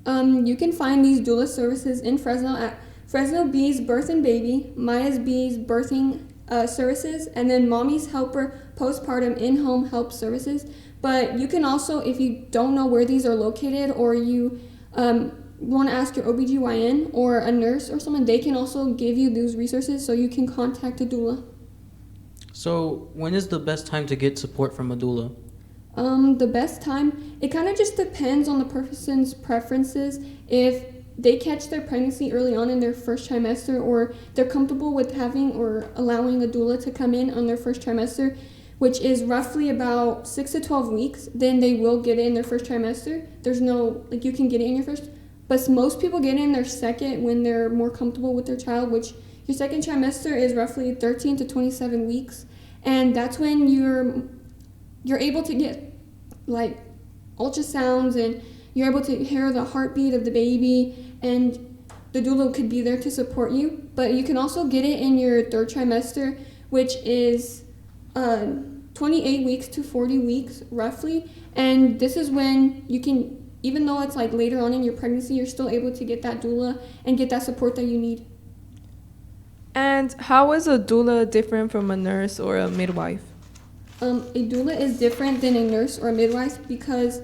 You can find these doula services in Fresno at Fresno Bee's Birth and Baby, Maya's Bee's Birthing Services, and then Mommy's Helper Postpartum In-Home Help Services. But you can also, if you don't know where these are located, or you want to ask your OBGYN or a nurse or someone, they can also give you those resources so you can contact a doula. So, when is the best time to get support from a doula? The best time, it kind of just depends on the person's preferences. If they catch their pregnancy early on in their first trimester, or they're comfortable with having or allowing a doula to come in on their first trimester, which is roughly about 6 to 12 weeks, then they will get it in their first trimester. There's no, like, you can get it in your first, but most people get it in their second when they're more comfortable with their child, which your second trimester is roughly 13 to 27 weeks. And that's when you're able to get like ultrasounds, and you're able to hear the heartbeat of the baby, and the doula could be there to support you. But you can also get it in your third trimester, which is 28 weeks to 40 weeks roughly. And this is when you can, even though it's like later on in your pregnancy, you're still able to get that doula and get that support that you need. And how is a doula different from a nurse or a midwife? A doula is different than a nurse or a midwife because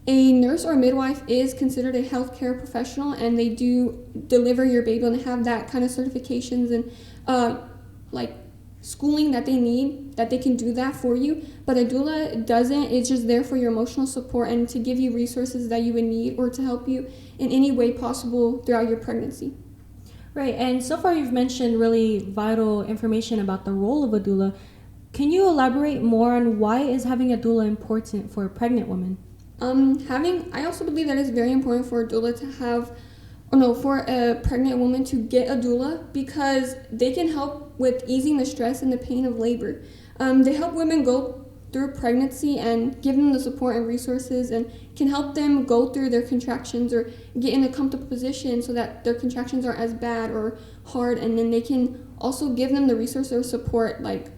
a nurse or a midwife is considered a healthcare professional, and they do deliver your baby, and they have that kind of certifications and like schooling that they need, that they can do that for you. But a doula doesn't. It's just there for your emotional support and to give you resources that you would need, or to help you in any way possible throughout your pregnancy. Right, and so far you've mentioned really vital information about the role of a doula. Can you elaborate more on why is having a doula important for a pregnant woman? I also believe that it's very important for a doula to have, for a pregnant woman to get a doula, because they can help with easing the stress and the pain of labor. They help women go through pregnancy and give them the support and resources, and can help them go through their contractions or get in a comfortable position so that their contractions aren't as bad or hard. And then they can also give them the resource or support, like,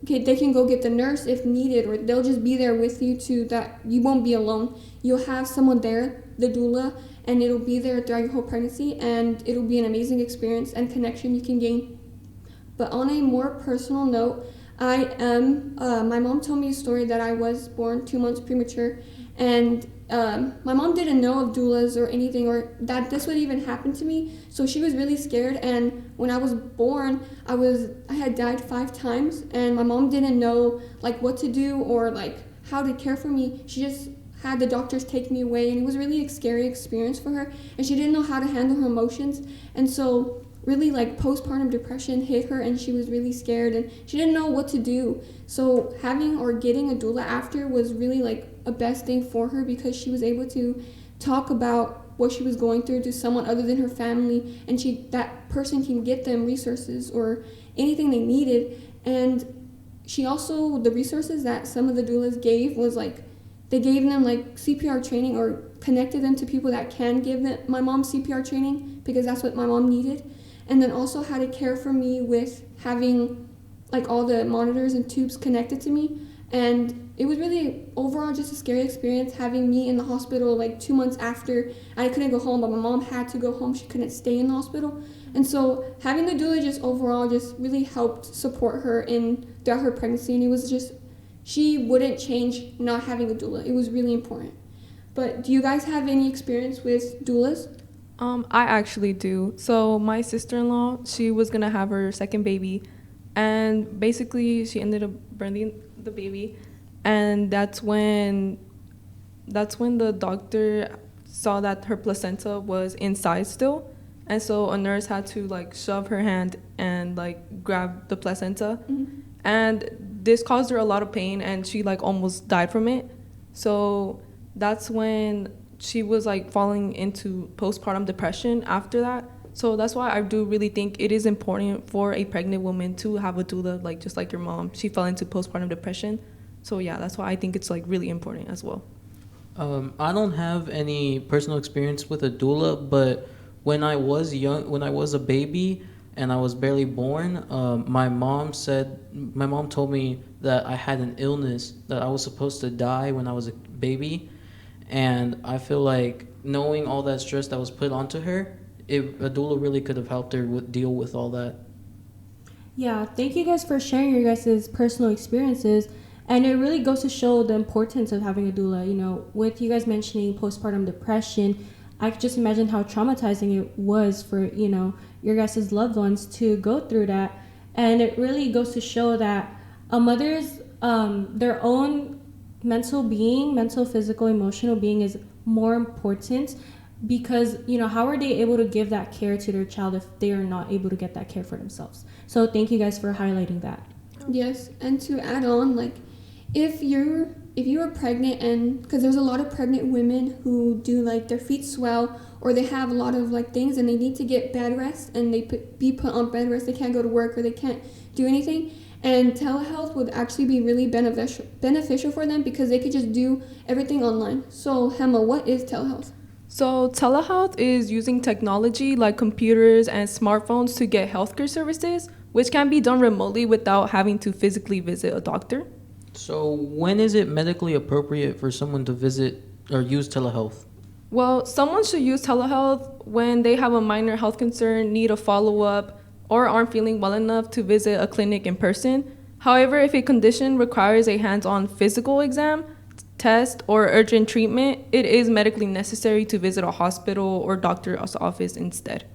okay, they can go get the nurse if needed, or they'll just be there with you too, that you won't be alone. You'll have someone there, the doula, and it'll be there throughout your whole pregnancy, and it'll be an amazing experience and connection you can gain. But on a more personal note, my mom told me a story that I was born 2 months premature, and my mom didn't know of doulas or anything, or that this would even happen to me. So she was really scared, and when I was born, I had died 5 times, and my mom didn't know like what to do or like how to care for me. She just had the doctors take me away, and it was really a scary experience for her, and she didn't know how to handle her emotions. And so really, like, postpartum depression hit her, and she was really scared, and she didn't know what to do. So having or getting a doula after was really like a best thing for her, because she was able to talk about what she was going through to someone other than her family, and that person can get them resources or anything they needed. And she also, the resources that some of the doulas gave was like, they gave them like CPR training, or connected them to people that can give them my mom CPR training, because that's what my mom needed. And then also how to care for me with having like all the monitors and tubes connected to me. And it was really overall just a scary experience having me in the hospital like 2 months after. I couldn't go home, but my mom had to go home. She couldn't stay in the hospital. And so having the doula just overall just really helped support her throughout her pregnancy. And it was just, she wouldn't change not having a doula. It was really important. But do you guys have any experience with doulas? I actually do. So my sister-in-law, she was gonna have her second baby, and basically she ended up birthing the baby, and that's when the doctor saw that her placenta was inside still, and so a nurse had to like shove her hand and like grab the placenta, and this caused her a lot of pain, and she like almost died from it. So that's when she was like falling into postpartum depression after that. So that's why I do really think it is important for a pregnant woman to have a doula, like just like your mom. She fell into postpartum depression. So yeah, that's why I think it's like really important as well. I don't have any personal experience with a doula, but when I was a baby and I was barely born, my mom told me that I had an illness, that I was supposed to die when I was a baby. And I feel like knowing all that stress that was put onto her, a doula really could have helped her deal with all that. Yeah, thank you guys for sharing your guys' personal experiences. And it really goes to show the importance of having a doula. You know, with you guys mentioning postpartum depression, I could just imagine how traumatizing it was for, you know, your guys' loved ones to go through that. And it really goes to show that a mother's, their own mental being, mental, physical, emotional being is more important, because, you know, how are they able to give that care to their child if they are not able to get that care for themselves? So thank you guys for highlighting that. Yes, and to add on, like, if you are pregnant, and because there's a lot of pregnant women who do, like, their feet swell, or they have a lot of, like, things, and they need to get bed rest, and they be put on bed rest, they can't go to work, or they can't do anything, and telehealth would actually be really beneficial for them, because they could just do everything online. So Hema, what is telehealth? So telehealth is using technology like computers and smartphones to get healthcare services, which can be done remotely without having to physically visit a doctor. So when is it medically appropriate for someone to visit or use telehealth? Well, someone should use telehealth when they have a minor health concern, need a follow-up, or aren't feeling well enough to visit a clinic in person. However, if a condition requires a hands-on physical exam, test, or urgent treatment, it is medically necessary to visit a hospital or doctor's office instead.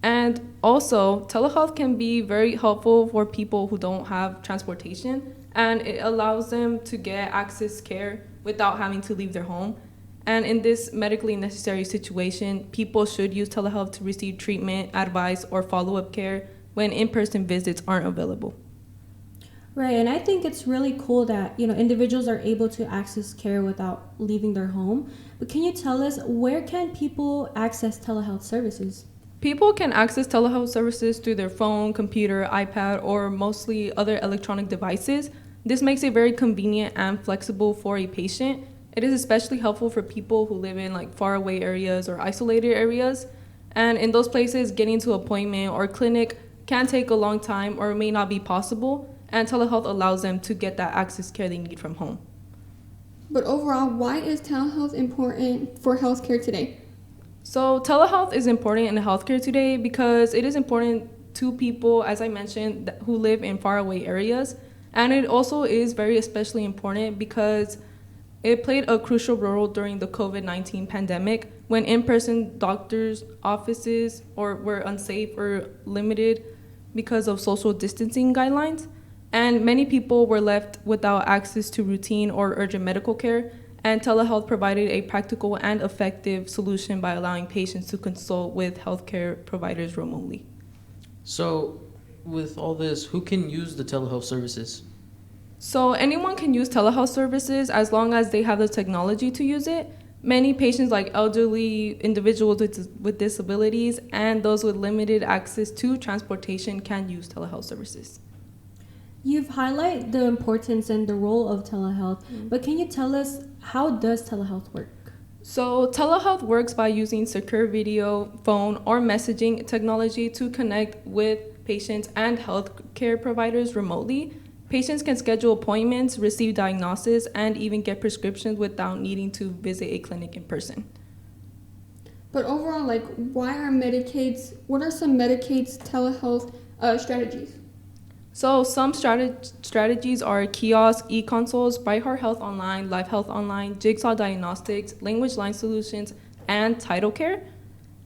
And also, telehealth can be very helpful for people who don't have transportation, and it allows them to get access care without having to leave their home. And in this medically necessary situation, people should use telehealth to receive treatment, advice, or follow-up care when in-person visits aren't available. Right, and I think it's really cool that, you know, individuals are able to access care without leaving their home. But can you tell us, where can people access telehealth services? People can access telehealth services through their phone, computer, iPad, or mostly other electronic devices. This makes it very convenient and flexible for a patient. It is especially helpful for people who live in like faraway areas or isolated areas. And in those places, getting to an appointment or clinic can take a long time or may not be possible. And telehealth allows them to get that access care they need from home. But overall, why is telehealth important for healthcare today? So telehealth is important in healthcare today because it is important to people, as I mentioned, who live in faraway areas. And it also is very especially important because it played a crucial role during the COVID-19 pandemic when in-person doctors' offices were unsafe or limited because of social distancing guidelines. And many people were left without access to routine or urgent medical care, and telehealth provided a practical and effective solution by allowing patients to consult with healthcare providers remotely. So, with all this, who can use the telehealth services? So anyone can use telehealth services as long as they have the technology to use it. Many patients, like elderly individuals with disabilities and those with limited access to transportation, can use telehealth services. You've highlighted the importance and the role of telehealth, but can you tell us, how does telehealth work? So telehealth works by using secure video, phone, or messaging technology to connect with patients and healthcare providers remotely. Patients can schedule appointments, receive diagnosis, and even get prescriptions without needing to visit a clinic in person. But overall, like, what are some Medicaid's telehealth strategies? So some strategies are kiosk, e-consults, Bright Heart Health Online, Life Health Online, Jigsaw Diagnostics, Language Line Solutions, and Title Care.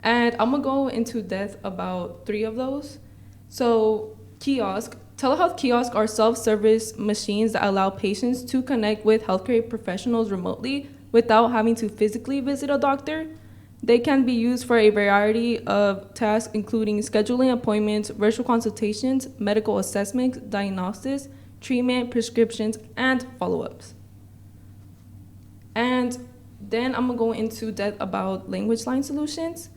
And I'm gonna go into depth about 3 of those. So telehealth kiosks are self-service machines that allow patients to connect with healthcare professionals remotely without having to physically visit a doctor. They can be used for a variety of tasks, including scheduling appointments, virtual consultations, medical assessments, diagnosis, treatment, prescriptions, and follow-ups. And then I'm gonna go into depth about Language Line Solutions.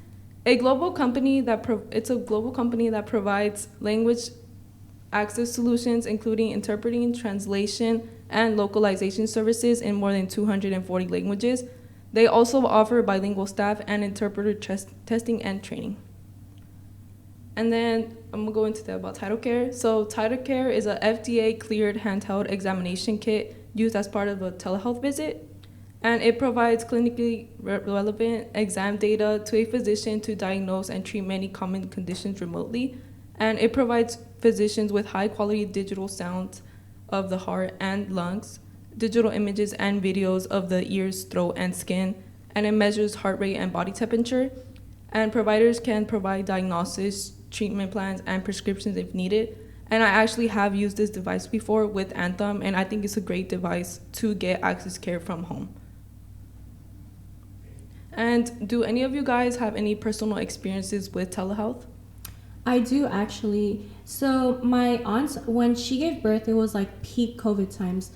It's a global company that provides language access solutions, including interpreting, translation, and localization services in more than 240 languages. They also offer bilingual staff and interpreter testing and training. And then I'm gonna go into that about Title Care. So Title Care is a FDA-cleared handheld examination kit used as part of a telehealth visit. and it provides clinically relevant exam data to a physician to diagnose and treat many common conditions remotely. And it provides physicians with high-quality digital sounds of the heart and lungs, digital images and videos of the ears, throat, and skin, and it measures heart rate and body temperature. And providers can provide diagnosis, treatment plans, and prescriptions if needed. And I actually have used this device before with Anthem, and I think it's a great device to get access care from home. And do any of you guys have any personal experiences with telehealth? I do actually. So my aunt, when she gave birth, it was like peak COVID times.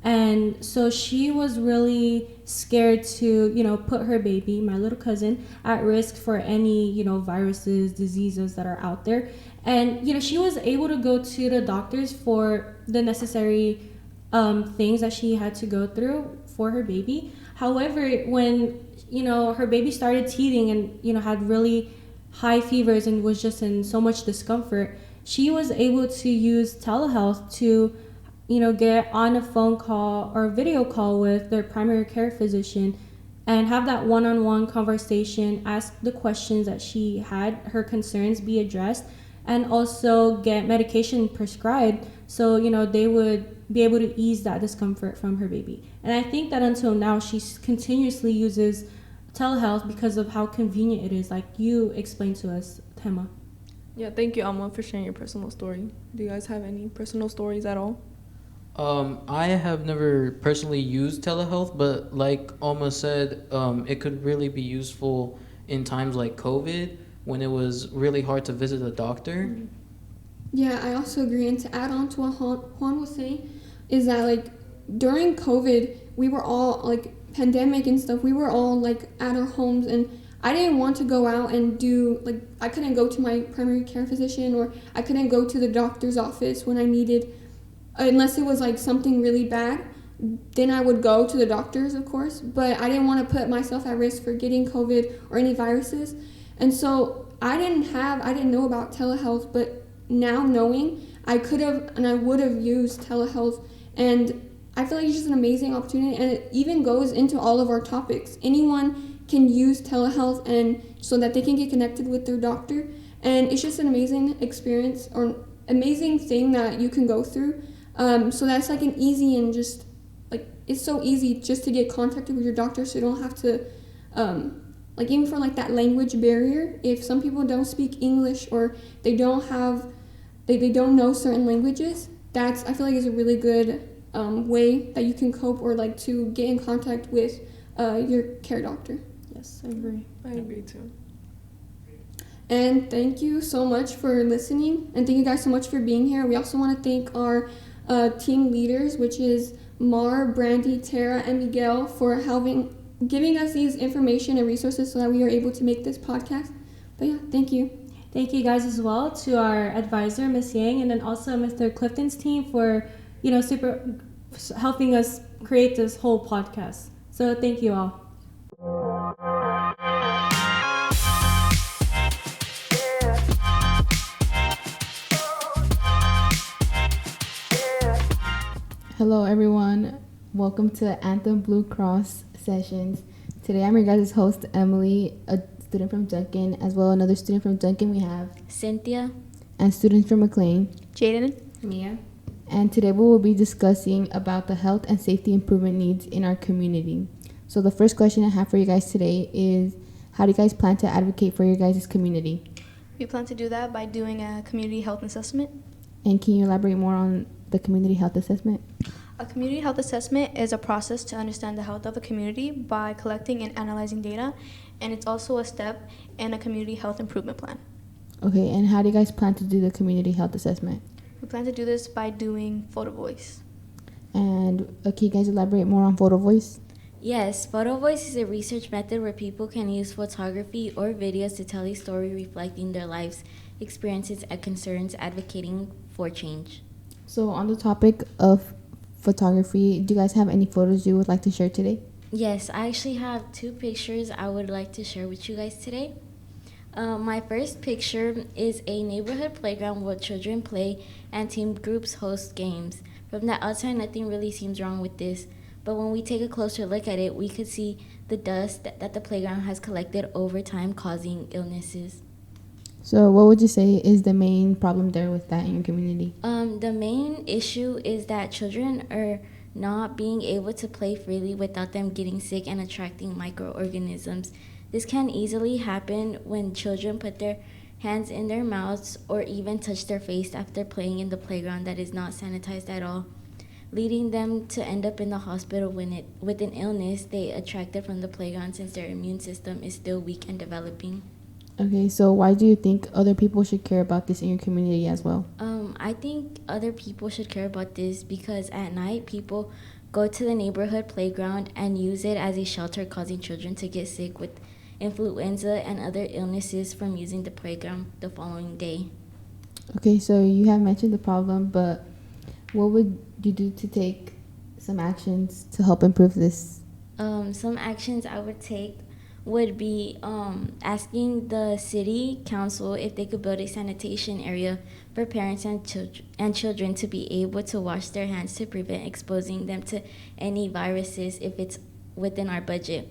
And so she was really scared to, put her baby, my little cousin, at risk for any, viruses, diseases that are out there. And, she was able to go to the doctors for the necessary things that she had to go through for her baby. However, when, her baby started teething and, had really high fevers and was just in so much discomfort, she was able to use telehealth to get on a phone call or video call with their primary care physician and have that one-on-one conversation, ask the questions that she had, her concerns be addressed, and also get medication prescribed so, they would be able to ease that discomfort from her baby. And I think that until now, she continuously uses telehealth because of how convenient it is, like you explained to us, Tema. Yeah, thank you, Alma, for sharing your personal story. Do you guys have any personal stories at all? I have never personally used telehealth, but like Alma said, it could really be useful in times like COVID when it was really hard to visit a doctor. Yeah, I also agree. And to add on to what Juan was saying, is that like during COVID, we were all like pandemic and stuff, we were all like at our homes, and I didn't want to go out and do like, I couldn't go to my primary care physician, or I couldn't go to the doctor's office when I needed, unless it was like something really bad. Then I would go to the doctors, of course, but I didn't want to put myself at risk for getting COVID or any viruses. And so I didn't know about telehealth, but now knowing, I could have and I would have used telehealth, and I feel like it's just an amazing opportunity, and it even goes into all of our topics. Anyone can use telehealth and so that they can get connected with their doctor, and it's just an amazing experience or amazing thing that you can go through. So that's like an easy and just like, it's so easy just to get contacted with your doctor, so you don't have to like even for like that language barrier, if some people don't speak English or they don't know certain languages, that's, I feel like, is a really good way that you can cope or like to get in contact with your care doctor. Yes, I agree. I agree too. And thank you so much for listening, and thank you guys so much for being here. We also want to thank our team leaders, which is Mar, Brandy, Tara, and Miguel, for giving us these information and resources so that we are able to make this podcast. But yeah, thank you. Thank you guys as well to our advisor, Miss Yang, and then also Mr. Clifton's team for, super helping us create this whole podcast. So thank you all. Hello, everyone. Welcome to Anthem Blue Cross sessions. Today, I'm your guys' host, Emily, a student from Duncan, as well another student from Duncan. We have Cynthia. And students from McLane. Jaden. Mia. And today we will be discussing about the health and safety improvement needs in our community. So the first question I have for you guys today is, how do you guys plan to advocate for your guys' community? We plan to do that by doing a community health assessment. And can you elaborate more on the community health assessment? A community health assessment is a process to understand the health of a community by collecting and analyzing data, and it's also a step in a community health improvement plan. Okay, and how do you guys plan to do the community health assessment? We plan to do this by doing photo voice. And can you guys elaborate more on photo voice? Yes, photo voice is a research method where people can use photography or videos to tell a story reflecting their lives, experiences, and concerns, advocating for change. So on the topic of photography, do you guys have any photos you would like to share today? Yes, I actually have 2 pictures I would like to share with you guys today. My first picture is a neighborhood playground where children play and team groups host games. From the outside, nothing really seems wrong with this, But when we take a closer look at it, we could see the dust that the playground has collected over time, causing illnesses. So, what would you say is the main problem there with that in your community? The main issue is that children are not being able to play freely without them getting sick and attracting microorganisms. This can easily happen when children put their hands in their mouths or even touch their face after playing in the playground that is not sanitized at all, leading them to end up in the hospital with an illness they attracted from the playground since their immune system is still weak and developing. Okay, so why do you think other people should care about this in your community as well? I think other people should care about this because at night people go to the neighborhood playground and use it as a shelter, causing children to get sick with influenza and other illnesses from using the playground the following day. Okay, so you have mentioned the problem, but what would you do to take some actions to help improve this? Some actions I would take would be asking the city council if they could build a sanitation area for parents and children to be able to wash their hands to prevent exposing them to any viruses if it's within our budget.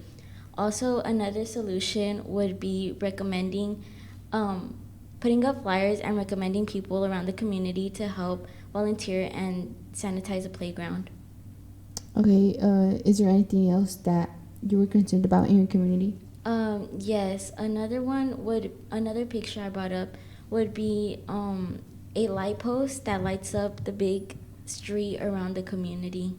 Also, another solution would be recommending putting up flyers and recommending people around the community to help volunteer and sanitize the playground. Okay, is there anything else that you were concerned about in your community? Yes, another picture I brought up would be a light post that lights up the big street around the community.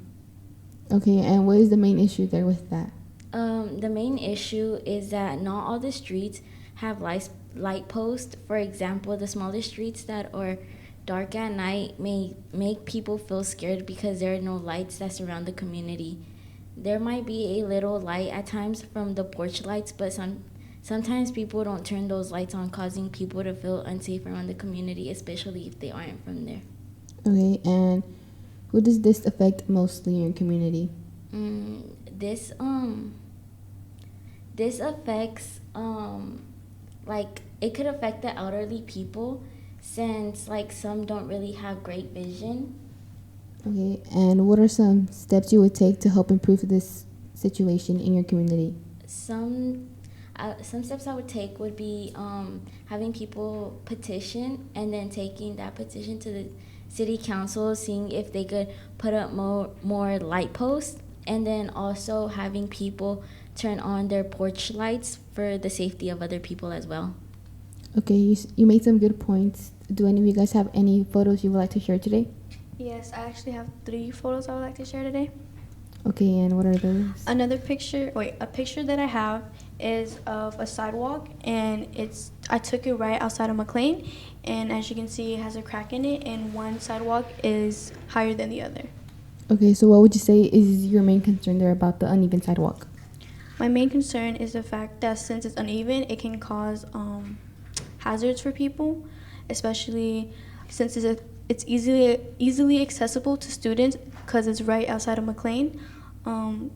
Okay, and what is the main issue there with that? The main issue is that not all the streets have light posts. For example, the smaller streets that are dark at night may make people feel scared because there are no lights that surround the community. There might be a little light at times from the porch lights, but sometimes people don't turn those lights on, causing people to feel unsafe around the community, especially if they aren't from there. Okay, and who does this affect mostly in your community? This affects like it could affect the elderly people since like some don't really have great vision. Okay, and what are some steps you would take to help improve this situation in your community? Some steps I would take would be having people petition and then taking that petition to the city council, seeing if they could put up more light posts, and then also having people turn on their porch lights for the safety of other people as well. Okay, you made some good points. Do any of you guys have any photos you would like to share today? Yes, I actually have 3 photos I would like to share today. Okay, and what are those? A picture that I have is of a sidewalk, and I took it right outside of McLane, and as you can see, it has a crack in it, and one sidewalk is higher than the other. Okay, so what would you say is your main concern there about the uneven sidewalk? My main concern is the fact that since it's uneven, it can cause hazards for people, especially since it's easily accessible to students because it's right outside of McLane.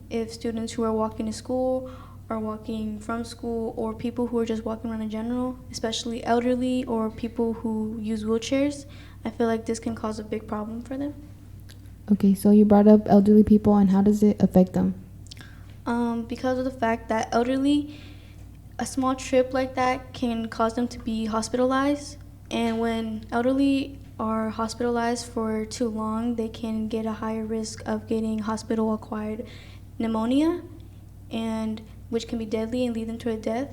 If students who are walking to school or walking from school, or people who are just walking around in general, especially elderly or people who use wheelchairs, I feel like this can cause a big problem for them. Okay, so you brought up elderly people, and how does it affect them? Because of the fact that elderly, a small trip like that can cause them to be hospitalized, and when elderly are hospitalized for too long, they can get a higher risk of getting hospital-acquired pneumonia, and which can be deadly and lead them to a death.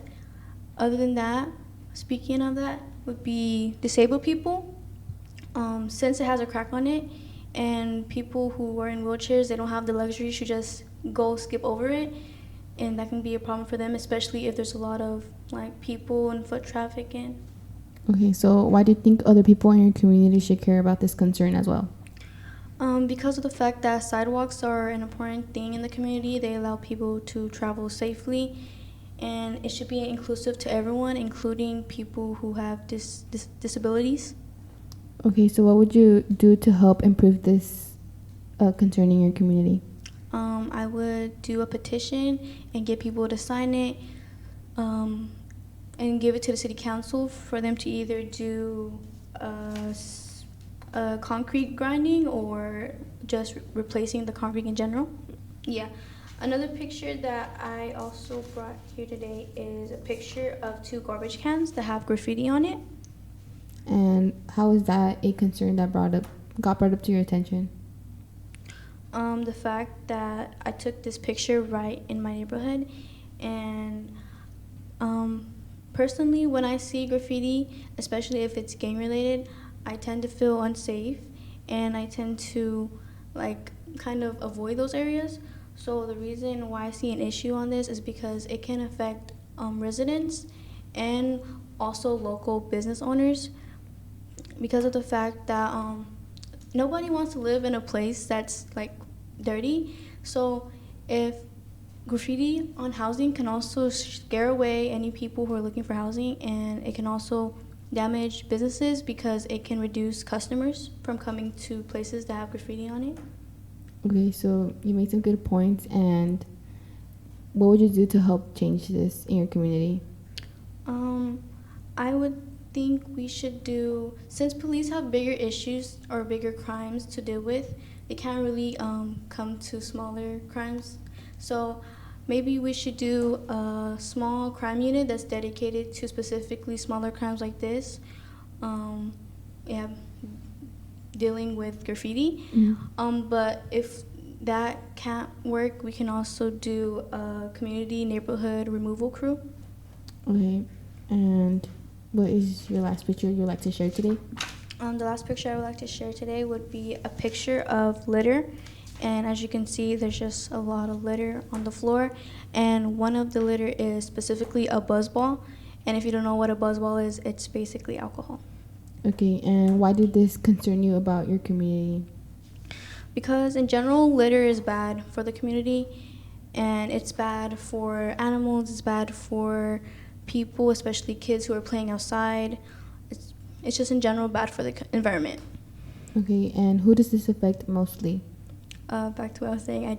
Other than that, speaking of that, would be disabled people. Since it has a crack on it, and people who are in wheelchairs, they don't have the luxury to just skip over it, and that can be a problem for them, especially if there's a lot of like people and foot traffic in. Okay, so why do you think other people in your community should care about this concern as well? Because of the fact that sidewalks are an important thing in the community. They allow people to travel safely, and it should be inclusive to everyone, including people who have disabilities. Okay, so what would you do to help improve this concern in your community? I would do a petition and get people to sign it, and give it to the city council for them to either do concrete grinding or just replacing the concrete in general. Yeah. Another picture that I also brought here today is a picture of two garbage cans that have graffiti on it. And how is that a concern that got brought up to your attention? The fact that I took this picture right in my neighborhood, and personally, when I see graffiti, especially if it's gang related, I tend to feel unsafe, and I tend to like kind of avoid those areas. So the reason why I see an issue on this is because it can affect residents and also local business owners, because of the fact that nobody wants to live in a place that's like dirty. So if graffiti on housing can also scare away any people who are looking for housing, and it can also damage businesses because it can reduce customers from coming to places that have graffiti on it. Okay, so you made some good points, and what would you do to help change this in your community? I would think we should do, since police have bigger issues or bigger crimes to deal with, they can't really come to smaller crimes. So maybe we should do a small crime unit that's dedicated to specifically smaller crimes like this. Yeah, dealing with graffiti. But if that can't work, we can also do a community neighborhood removal crew. Okay, and what is your last picture you'd like to share today? The last picture I would like to share today would be a picture of litter. And as you can see, there's just a lot of litter on the floor. And one of the litter is specifically a buzzball. And if you don't know what a buzzball is, it's basically alcohol. Okay, and why did this concern you about your community? Because in general, litter is bad for the community, and it's bad for animals, it's bad for people, especially kids who are playing outside. It's just in general bad for the environment. Okay, and who does this affect mostly? Back to what I was saying,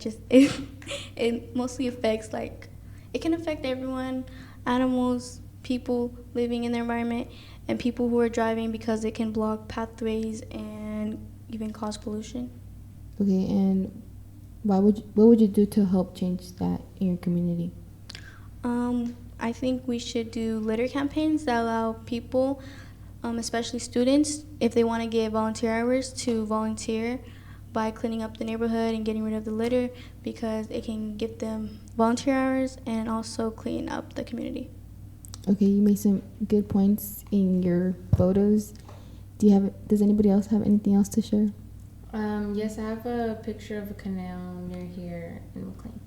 it mostly affects, like, it can affect everyone, animals, people living in their environment, and people who are driving, because it can block pathways and even cause pollution. Okay, and what would you do to help change that in your community? I think we should do litter campaigns that allow people, especially students, if they want to get volunteer hours, to volunteer by cleaning up the neighborhood and getting rid of the litter, because it can give them volunteer hours and also clean up the community. Okay, you made some good points in your photos. Does anybody else have anything else to share? Yes, I have a picture of a canal near here in McLane.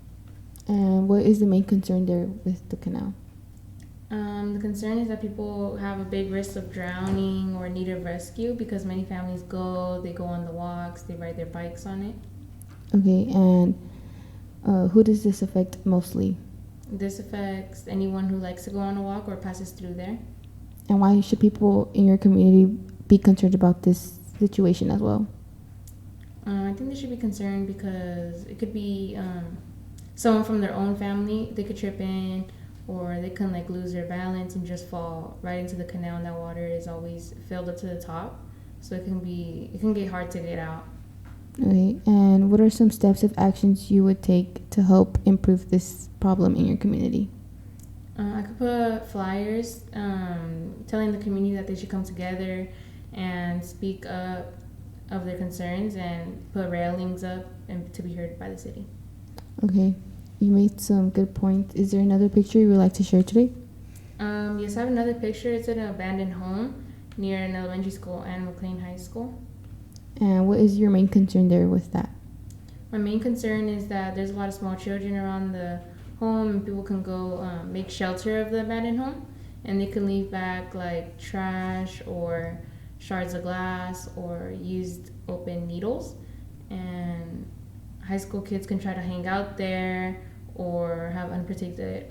And what is the main concern there with the canal? The concern is that people have a big risk of drowning or need of rescue, because many families they go on the walks, they ride their bikes on it. Okay, and who does this affect mostly? This affects anyone who likes to go on a walk or passes through there. And why should people in your community be concerned about this situation as well? I think they should be concerned because it could be someone from their own family. They could trip in, or they can like lose their balance and just fall right into the canal, and that water is always filled up to the top, so it can get hard to get out. Okay, and what are some steps of actions you would take to help improve this problem in your community? I could put flyers telling the community that they should come together and speak up of their concerns, and put railings up and to be heard by the city. Okay, you made some good points. Is there another picture you would like to share today? Yes, I have another picture. It's an abandoned home near an elementary school and McLane High School. And what is your main concern there with that? My main concern is that there's a lot of small children around the home, and people can go make shelter of the abandoned home, and they can leave back like trash or shards of glass or used open needles, and high school kids can try to hang out there or have unprotected,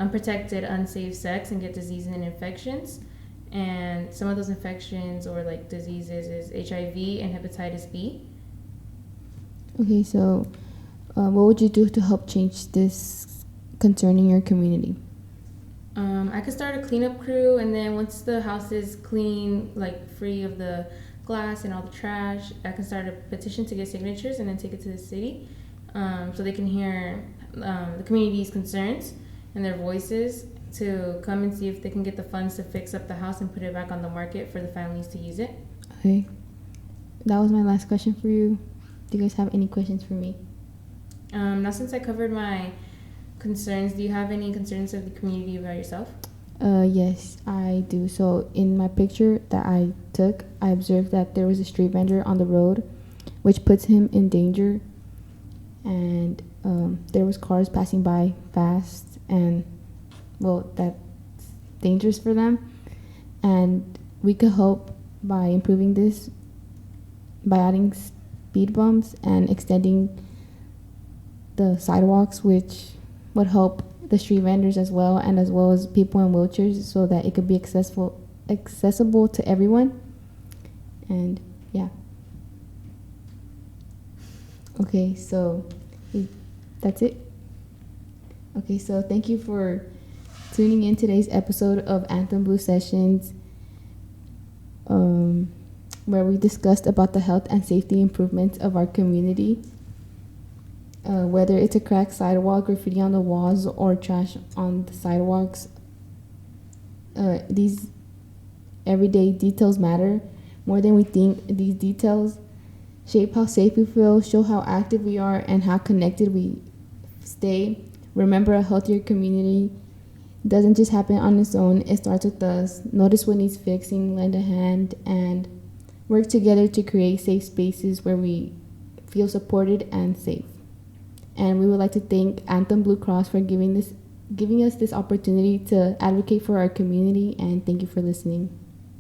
unsafe sex and get diseases and infections. And some of those infections or like diseases is HIV and hepatitis B. Okay, so what would you do to help change this concern in your community? I could start a cleanup crew, and then once the house is clean, like free of the glass and all the trash, I can start a petition to get signatures and then take it to the city, so they can hear the community's concerns and their voices to come and see if they can get the funds to fix up the house and put it back on the market for the families to use it. Okay. That was my last question for you. Do you guys have any questions for me? Now, since I covered my concerns, do you have any concerns of the community about yourself? Yes, I do. So in my picture that I took, I observed that there was a street vendor on the road, which puts him in danger. And there was cars passing by fast, and well, that's dangerous for them. And we could help by improving this by adding speed bumps and extending the sidewalks, which would help the street vendors as well, and as well as people in wheelchairs, so that it could be accessible to everyone. And yeah. Okay, so that's it. Okay, so thank you for tuning in today's episode of Anthem Blue Sessions, where we discussed about the health and safety improvements of our community. Whether it's a cracked sidewalk, graffiti on the walls, or trash on the sidewalks, these everyday details matter more than we think. These details shape how safe we feel, show how active we are, and how connected we stay. Remember, a healthier community doesn't just happen on its own. It starts with us. Notice what needs fixing, lend a hand, and work together to create safe spaces where we feel supported and safe. And we would like to thank Anthem Blue Cross for giving us this opportunity to advocate for our community, and thank you for listening.